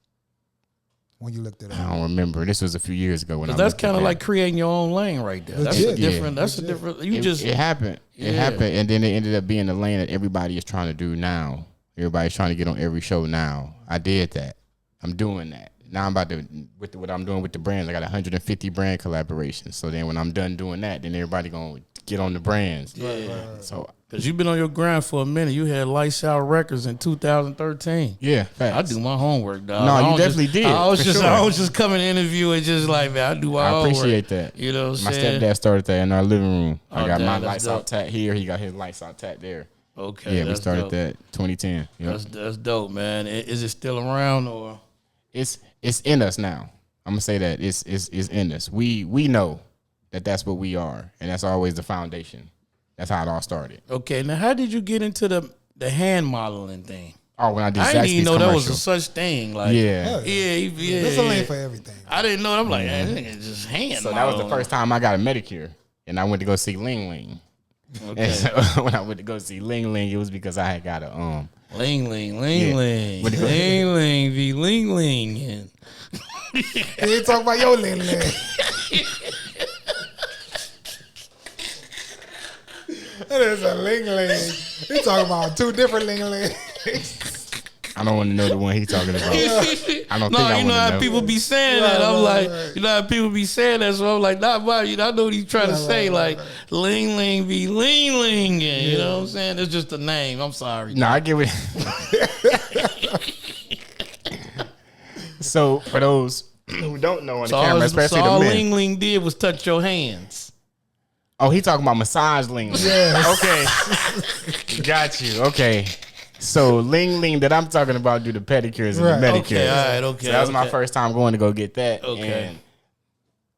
When you looked at it, I don't remember. This was a few years ago. When that's kind of like creating your own lane right there. That's a different. Yeah. That's a different. It happened. It happened, and then it ended up being the lane that everybody is trying to do now. Everybody's trying to get on every show now. I did that. I'm doing that. Now I'm about to, with what I'm doing with the brands, I got 150 brand collaborations. So then when I'm done doing that, then everybody gonna get on the brands. Right. So because you've been on your grind for a minute. You had Lights Out Records in 2013. yeah, I facts. do my homework, dog. No, you definitely did. I was for just, sure. I was just coming to interview and just like, man, I do my I homework. appreciate that. You know what I'm My saying? stepdad started that in our living room. I Oh, got damn, my that's Lights dope. Out tat here. He got his Lights Out tat there. Okay, Yeah, we that's started dope. that 2010. Yep. That's dope, man. Is it still around or? It's in us now. I'm gonna say that it's in us. We know that that's what we are, and that's always the foundation. That's how it all started. Okay, now how did you get into the hand modeling thing? Oh, when I did I didn't even Zaxby's know that was commercial. a such thing. Like, Yeah. yeah. There's a lane for everything. I didn't know. I'm like, man, this nigga just hand. So that was the first time I got a Medicare, and I went to go see Ling Ling. Okay. And so when I went to go see Ling Ling, it was because I had got a Ling Yeah. Ling, What do you- Ling Ling, v Ling Ling. And You ain't talking about your lane. That is a ling ling. He talking about two different ling lings. I don't want to know the one he's talking about. I don't No, think I you know want how to know. people be saying that. I'm Right, like, right. you know how people be saying that. So I'm like, nah, but I know what he's trying to say. right, Like, Ling Ling v Ling Ling. And, you know what I'm saying? It's just a name. I'm sorry. No, I get it. So for those who don't know on the camera, especially all the men. Ling Ling did was touch your hands. Oh, he talking about massage Ling Ling. Yes. Okay. Got you. Okay. So Ling Ling that I'm talking about do the pedicures and Right. the manicures. Okay, all right, okay. So that was my okay. first time going to go get that. Okay. And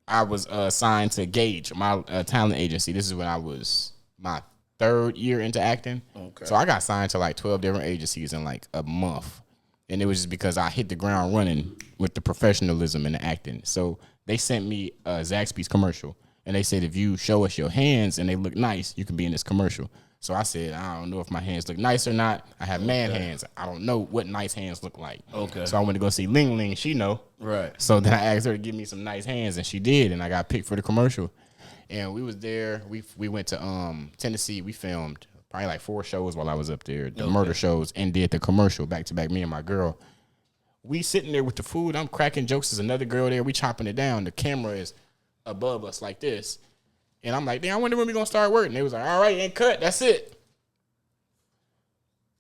I was signed to Gage, my talent agency. This is when I was my 3rd year into acting. Okay. So I got signed to like 12 different agencies in like a month. And it was just because I hit the ground running with the professionalism and the acting. So they sent me a Zaxby's commercial. And they said, if you show us your hands and they look nice, you can be in this commercial. So I said, I don't know if my hands look nice or not. I have man hands. I don't know what nice hands look like. Okay. So I went to go see Ling Ling. She know. Right. So then I asked her to give me some nice hands, and she did. And I got picked for the commercial. And we was there. We went to Tennessee. We filmed probably like 4 shows while I was up there, the murder shows, and did the commercial back to back, me and my girl. We sitting there with the food. I'm cracking jokes. There's another girl there. We chopping it down. The camera is above us like this. And I'm like, damn, I wonder when we going to start working. They was like, all right, and cut. That's it.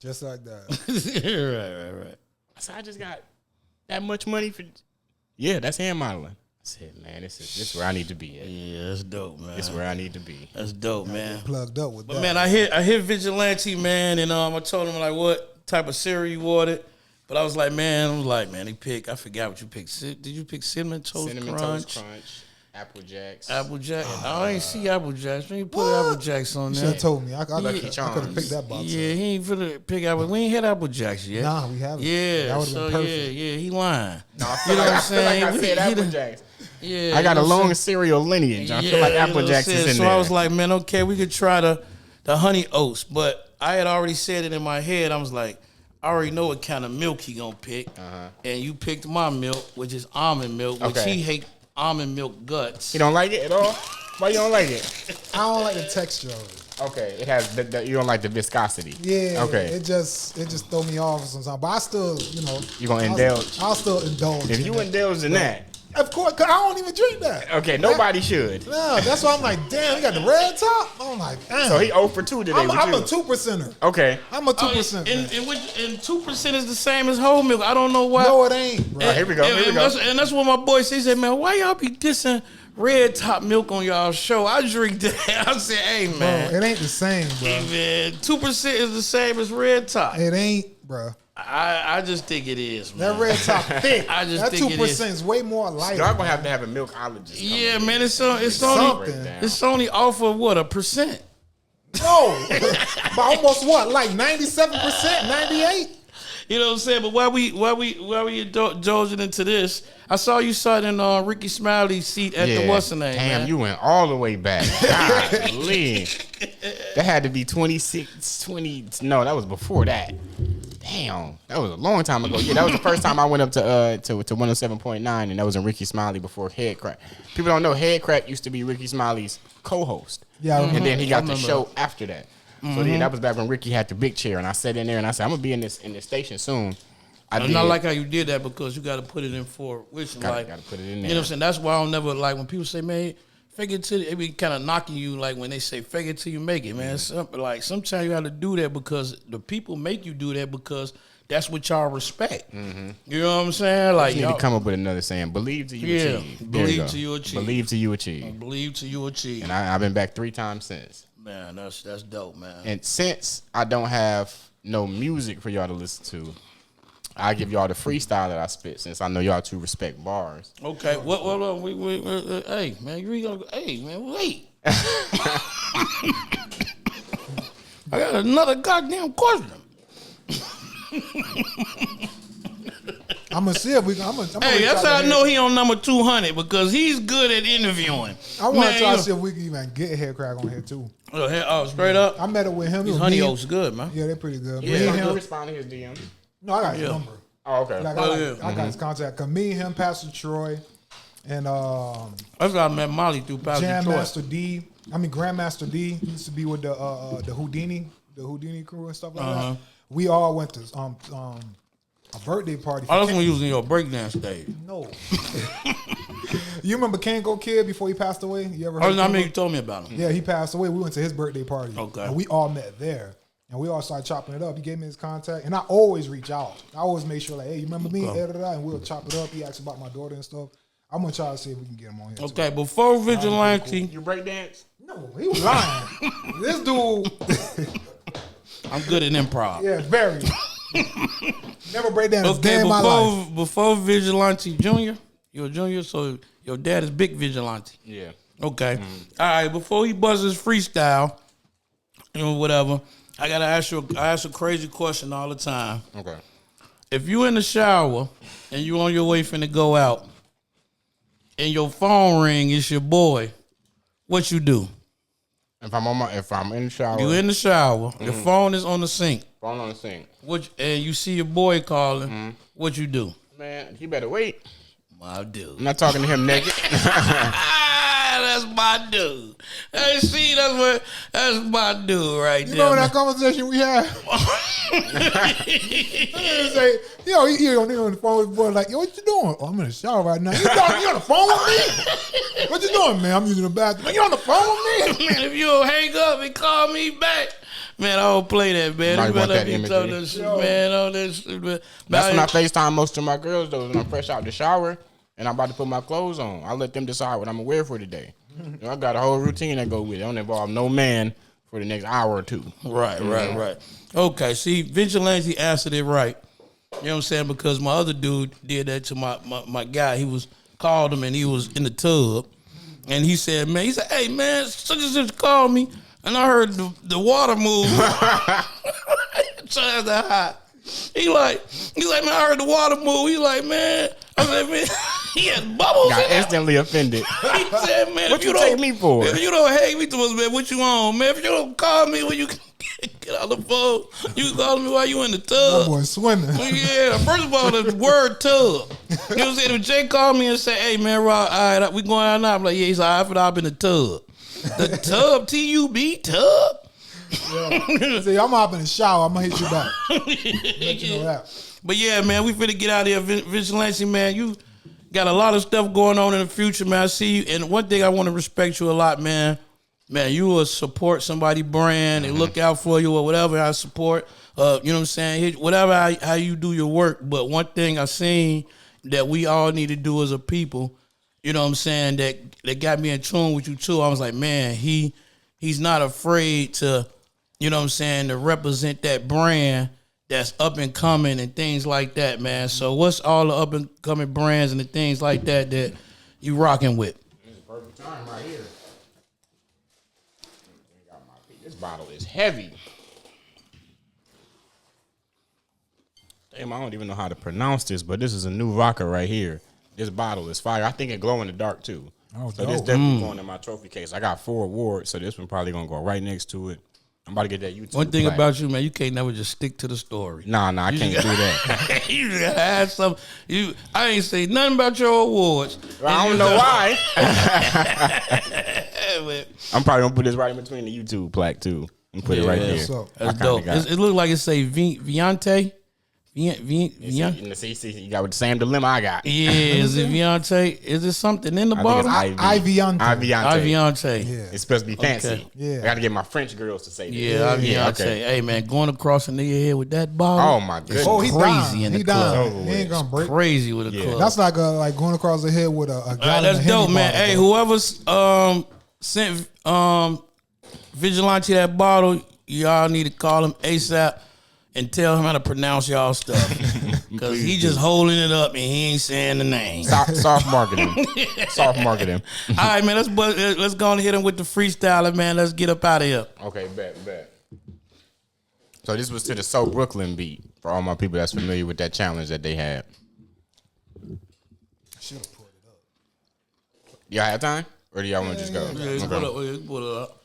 Just like that. right. I said, I just got that much money for... Yeah, that's hand modeling. I said, man, this is where I need to be at. Yeah, that's dope, man. This is where I need to be. That's dope, man. Plugged up with But that. man, I hit Vigilante, man, and I told him like what type of cereal you wanted. But I was like, man, he picked. I forgot what you picked. Did you pick cinnamon toast Cinnamon crunch? Toast Crunch, Apple Jacks. Apple Jack. I ain't see Apple Jacks. We ain't put Apple Jacks on You there. should have told me. I could Lucky have Charms. picked that box. Yeah, up. he ain't finna pick Apple. We ain't had Apple Jacks yet. Nah, we haven't. Yeah, That would've so been perfect. yeah, he lying. No, I You feel know like, what I'm I feel like I saying? said He Apple done- Jacks. Yeah, I got a you know what I'm long cereal lineage. I feel like Apple Jacks is in so there. I was like, man, okay, we could try the honey oats, but I had already said it in my head. I was like, I already know what kind of milk he gonna pick, and you picked my milk, which is almond milk, which he hate almond milk guts. You don't like it at all? Why you don't like it? I don't like the texture of it. Okay, it has you don't like the viscosity. Yeah. Okay. It just throw me off sometimes. But I still, You gonna indulge? I'll still indulge. If you indulge in that, of course, cause I don't even drink that. okay, nobody should. No, that's why I'm like, damn, he got the red top. I'm like, damn. So he 0 for 2 today. I'm a 2%er. Okay. I'm a 2%. And 2% is the same as whole milk. I don't know why. No, it ain't. Bro. All right, here we go. And that's what my boy said. He said, man, why y'all be dissing red top milk on y'all show? I drink that. I said, hey, man. Bro, it ain't the same, bro. Hey, man, 2% is the same as red top. It ain't, bro. I just think it is, man. That red top thick. I just that think 2% it is. is way more lighter. Y'all gonna have to have a milk allergist. Yeah, come man, in. it's Something. only off of what, 1%? No, but almost what, like 97%, 98? You know what I'm saying? But while we indulging into this, I saw you sat in Ricky Smiley's seat at the what's the name? Damn, man. you went all the way back. Golly. That had to be 20. No, that was before that. Damn, that was a long time ago. Yeah, that was the first time I went up to 107.9, and that was in Ricky Smiley before Head Crack. People don't know Head Crack used to be Ricky Smiley's co-host. Yeah, and then he got the show after that. So then that was back when Ricky had the big chair, and I sat in there and I said, I'm gonna be in this station soon. I not like how you did that because you got to put it in for which like gotta put it in there. You know what I'm saying? That's why I don't never like when people say, man, fake it till it be kind of knocking you like when they say fake it till you make it, man. Like sometimes you have to do that because the people make you do that because that's what y'all respect. You know what I'm saying? Like You need to come up with another saying. Believe till you achieve. There Believe go. till you achieve. Believe till you achieve. Believe till you achieve. And I've been back 3 times since. Man, that's dope, man. And since I don't have no music for y'all to listen to, I give y'all the freestyle that I spit since I know y'all two respect bars. Okay, what? Hey, man, you gonna? Hey, man, wait. I got another goddamn question. I'm gonna see if we can. Hey, that's how I know he on number 200 because he's good at interviewing. I want to try Man, to see if we can even get Head Crack on here too. Oh, straight up. I met up with him. These It was honey me. oats good, man. Yeah, they're pretty good. Yeah. Me and You him. respond to his DM. No, I got his number. Oh, okay. Like, I got his contact. Cause me and him, Pastor Troy, and That's how I met Molly through Pastor Jam Troy. Master D. I mean Grandmaster D. He used to be with the Houdini crew and stuff like that. We all went to a birthday party. Oh, that's when you was in your breakdance days. No. You remember Kango Kid before he passed away? You ever Oh, heard no, I Kango? mean, you told me about him. Yeah, he passed away. We went to his birthday party. Okay. And we all met there. And we all started chopping it up. He gave me his contact. And I always reach out. I always make sure, like, hey, you remember me? And we'll chop it up. He asked about my daughter and stuff. I'm going to try to see if we can get him on here. Okay, before Vigilante, You break dance? No, he was lying. This dude, I'm good at improv. yeah, very. Never break down a Okay, day in my life. before Vigilante Junior, you're a junior, so your dad is Big Vigilante. Yeah. Okay. All right, before he buzzes his freestyle, whatever, I ask a crazy question all the time. Okay. If you in the shower and you on your way finna go out and your phone ring, it's your boy, what you do? If I'm in the shower, You in the shower, your phone is on the sink, phone on the sink. and you see your boy calling, what you do? Man, he better wait. My dude. I'm not talking to him naked. That's my dude. Hey, see, that's my dude right You there. remember that conversation we had? Say, yo, he on the phone with his boy, like, yo, what you doing? Oh, I'm in the shower right now. You on the phone with me? What you doing, man? I'm using the bathroom. Man, you on the phone with me? Man, if you don't hang up and call me back, man, I don't play that, man. Might You want better that be imagery. talking that shit, man. All that shit, man. That's when I FaceTime most of my girls, though, when I'm fresh out the shower and I'm about to put my clothes on. I let them decide what I'm going to wear for today. You know, I got a whole routine that go with it. I don't involve no man for the next hour or two. Right. Okay, see, Vigilante answered it right. You know what I'm saying? Because my other dude did that to my guy. He called him and he was in the tub. And he said, hey, man, such and such called me. And I heard the water move. So that's the hot. He's like, man, I heard the water move. He's like, man. I said, man. He had bubbles. Got instantly offended. He said, man, What if you don't take me for? If you don't hate me too much, man, what you on, man? If you don't call me when you get out the phone, you call me while you in the That tub. boy swimming. Yeah, first of all, the word tub. You know what I'm saying? If Jay called me and say, hey, man, Rob, all right, we going out now. I'm like, yeah, he's all right, I've been in the tub. The tub, T-U-B, tub? Yeah. See, I'm up in the shower. I'm gonna hit you back. Let you know that. But yeah, man, we finna get out of here. Vigilante, man, you got a lot of stuff going on in the future, man. I see you. And one thing I want to respect you a lot, man. Man, you will support somebody brand and look out for you or whatever. I support, you know what I'm saying? Whatever how you do your work. But one thing I seen that we all need to do as a people, you know what I'm saying, that got me in tune with you too. I was like, man, he's not afraid to, you know what I'm saying, to represent that brand that's up and coming and things like that, man. So what's all the up and coming brands and the things like that you rocking with? This is a perfect time right here. This bottle is heavy. Damn, I don't even know how to pronounce this, but this is a new vodka right here. This bottle is fire. I think it glow in the dark too. Oh, so this definitely going in my trophy case. I got 4 awards, so this one probably gonna go right next to it. I'm about to get that YouTube. One thing plaque. about you, man, you can't never just stick to the story. Nah, I can't do that. You gotta have some. I ain't say nothing about your awards. I don't know why. Man, I'm probably gonna put this right in between the YouTube plaque too, and put it right there. So, that's dope. It looks like it say Vigilante. See, you got with the same dilemma I got. Yeah, is it Vigilante? Is there something in the bottle? Vigilante. Vigilante. Yeah. It's supposed to be fancy. Okay. Yeah. I got to get my French girls to say that. Yeah, Vigilante. Okay. Hey, man, going across a nigga head with that bottle. Oh my goodness. Oh, he crazy in the He club. dying. He ain't gonna break. Crazy with a club. That's like going across the head with a gallon That's of dope, Henny man. bottle, Hey, bro. whoever's sent Vigilante that bottle, y'all need to call him ASAP and tell him how to pronounce y'all stuff. Because he just holding it up and he ain't saying the name. Soft marketing. Soft marketing. All right, man, let's go and hit him with the freestyler, man. Let's get up out of here. Okay, bet. So this was to the So Brooklyn beat for all my people that's familiar with that challenge that they had. Should have pulled it up. Y'all have time? Or do y'all want to just go? Yeah, let's pull it up.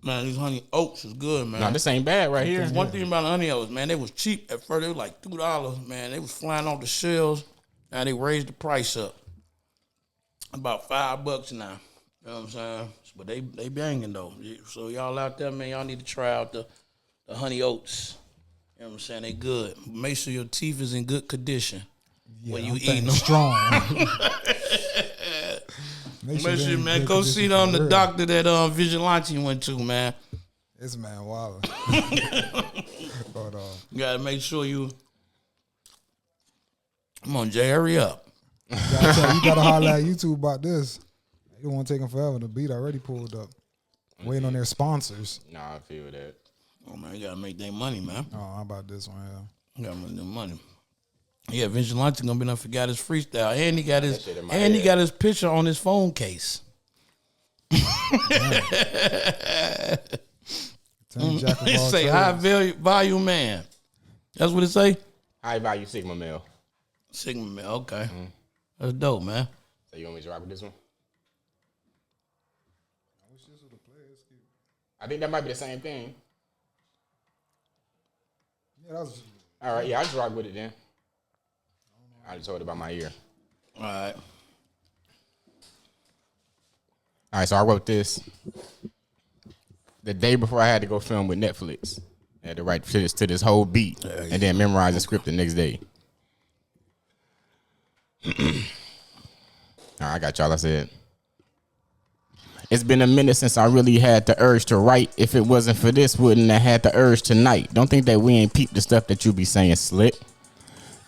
Man, these honey oats is good, man. No, this ain't bad right here. One thing about honey oats, man, they was cheap at first. They was like $2, man. They was flying off the shelves. Now they raised the price up. About $5 now. You know what I'm saying? But they banging though. So y'all out there, man, y'all need to try out the honey oats. You know what I'm saying? They good. Make sure your teeth is in good condition when you eating them. Strong. Make sure, man, go see the doctor that Vigilante went to, man. This man wild. But you gotta make sure you. Come on, Jay, hurry up. You gotta holler at YouTube about this. It won't take them forever. The beat already pulled up. Waiting on their sponsors. Nah, I feel that. Oh man, you gotta make their money, man. Oh, how about this one? Yeah. You gotta make their money. Yeah, Vigilante gonna be done forgot his freestyle, and he got his picture on his phone case. It say high value man. That's what it say. High value Sigma male. Sigma male. Okay, that's dope, man. So you want me to rock with this one? I think that might be the same thing. Yeah, that was. All right, yeah, I just rock with it then. I just hold it by my ear. All right. All right, so I wrote this the day before I had to go film with Netflix. I had to write to this whole beat and then memorize the script the next day. All right, I got y'all. I said, it's been a minute since I really had the urge to write. If it wasn't for this, wouldn't have had the urge tonight. Don't think that we ain't peeped the stuff that you be saying slick.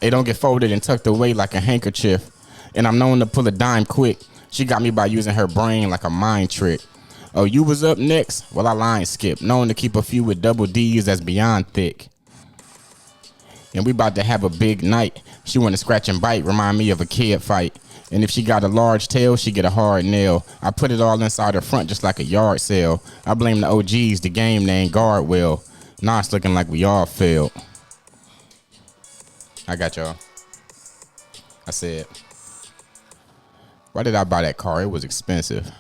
They don't get folded and tucked away like a handkerchief. And I'm known to pull a dime quick. She got me by using her brain like a mind trick. Oh, you was up next? Well, I line skip. Known to keep a few with double D's that's beyond thick. And we about to have a big night. She want to scratch and bite, remind me of a kid fight. And if she got a large tail, she get a hard nail. I put it all inside her front just like a yard sale. I blame the OGs, the game, they ain't guard well. Now it's looking like we all failed. I got y'all. I said, why did I buy that car? It was expensive.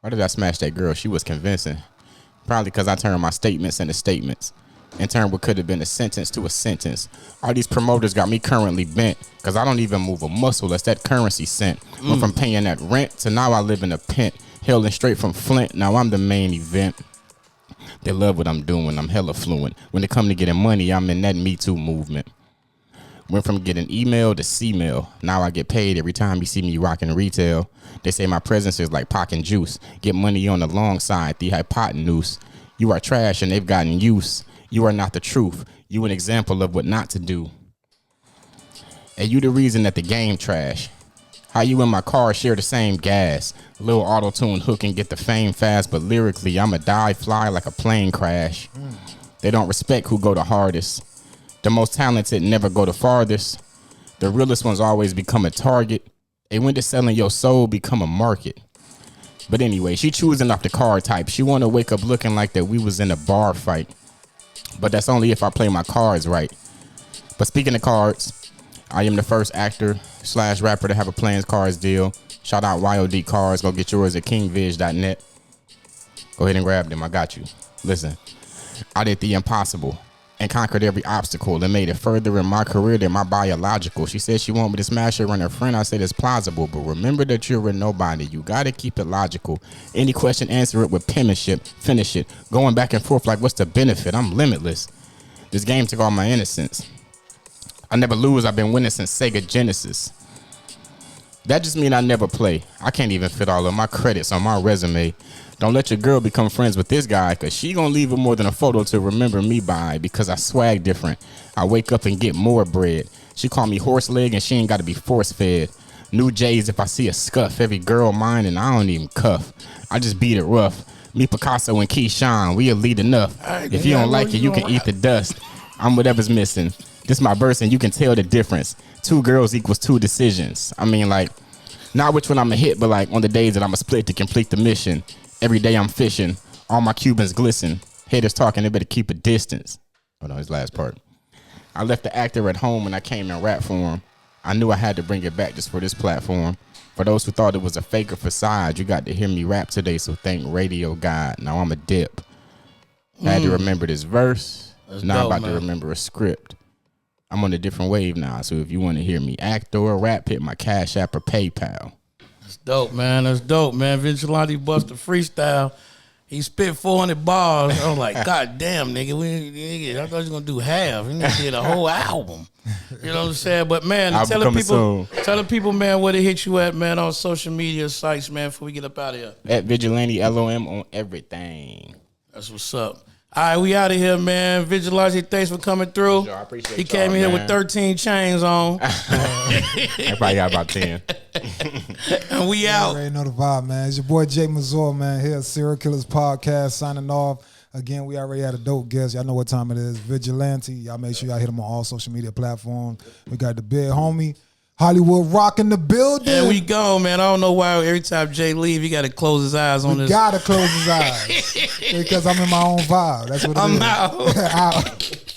Why did I smash that girl? She was convincing. Probably because I turned my statements into statements. In turn, what could have been a sentence to a sentence. All these promoters got me currently bent because I don't even move a muscle. That's that currency sent. Went from paying that rent to now I live in a pent. Hailing straight from Flint. Now I'm the main event. They love what I'm doing. I'm hella fluent. When it come to getting money, I'm in that Me Too movement. Went from getting email to C-mail. Now I get paid every time you see me rocking retail. They say my presence is like pock and juice. Get money on the long side, the hypotenuse. You are trash and they've gotten use. You are not the truth. You an example of what not to do. And you the reason that the game trash. How you and my car share the same gas. Little auto-tune hook and get the fame fast. But lyrically, I'ma die fly like a plane crash. They don't respect who go the hardest. The most talented never go the farthest. The realest ones always become a target. And when they're selling your soul, become a market. But anyway, she choosing off the card type. She want to wake up looking like that we was in a bar fight. But that's only if I play my cards right. But speaking of cards, I am the first actor/rapper to have a playing cards deal. Shout out YOD Cards. Go get yours at kingviz.net. Go ahead and grab them. I got you. Listen, I did the impossible and conquered every obstacle and made it further in my career than my biological. She said she wanted me to smash her and her friend. I said it's plausible, but remember that you're a nobody. You gotta keep it logical. Any question, answer it with penmanship. Finish it. Going back and forth like what's the benefit? I'm limitless. This game took all my innocence. I never lose. I've been winning since Sega Genesis. That just mean I never play. I can't even fit all of my credits on my resume. Don't let your girl become friends with this guy, cause she gonna leave it more than a photo to remember me by, because I swag different. I wake up and get more bread. She call me horse leg and she ain't gotta be force fed. New J's if I see a scuff. Every girl mine and I don't even cuff. I just beat it rough. Me, Picasso, and Keyshawn, we elite enough. If you don't like it, you can eat the dust. I'm whatever's missing. This my verse and you can tell the difference. 2 girls equals 2 decisions. I mean, like, not which one I'ma hit, but like on the days that I'ma split to complete the mission. Every day I'm fishing. All my Cubans glisten. Haters talking, they better keep a distance. Hold on, his last part. I left the actor at home and I came in rap form. I knew I had to bring it back just for this platform. For those who thought it was a fake or facade, you got to hear me rap today, so thank Radio God. Now I'm a dip. I had to remember this verse. That's now dope, I'm about to remember a script. I'm on a different wave now, so if you want to hear me act or rap, hit my Cash App or PayPal. That's dope, man. That's dope, man. Vigilante bust a freestyle. He spit 400 bars. I was like, God damn, nigga. I thought you was going to do half. You did a whole album. You know what I'm saying? But, man, tell the people, man, where to hit you at, man, on social media sites, man, before we get up out of here. At Vigilante LOM on everything. That's what's up. All right, we out of here, man. Vigilante, thanks for coming through. Sure, I appreciate He came in here with 13 chains on. I probably got about 10. And we out. You already know the vibe, man. It's your boy Jay Mazur, man, here at Serial Killaz Podcast, signing off. Again, we already had a dope guest. Y'all know what time it is. Vigilante. Y'all make sure y'all hit him on all social media platforms. We got the big homie, Hollywood Rock in the building. There we go, man. I don't know why every time Jay leave, he got to close his eyes on this. Gotta close his eyes because I'm in my own vibe. That's what it is. I'm out. Out.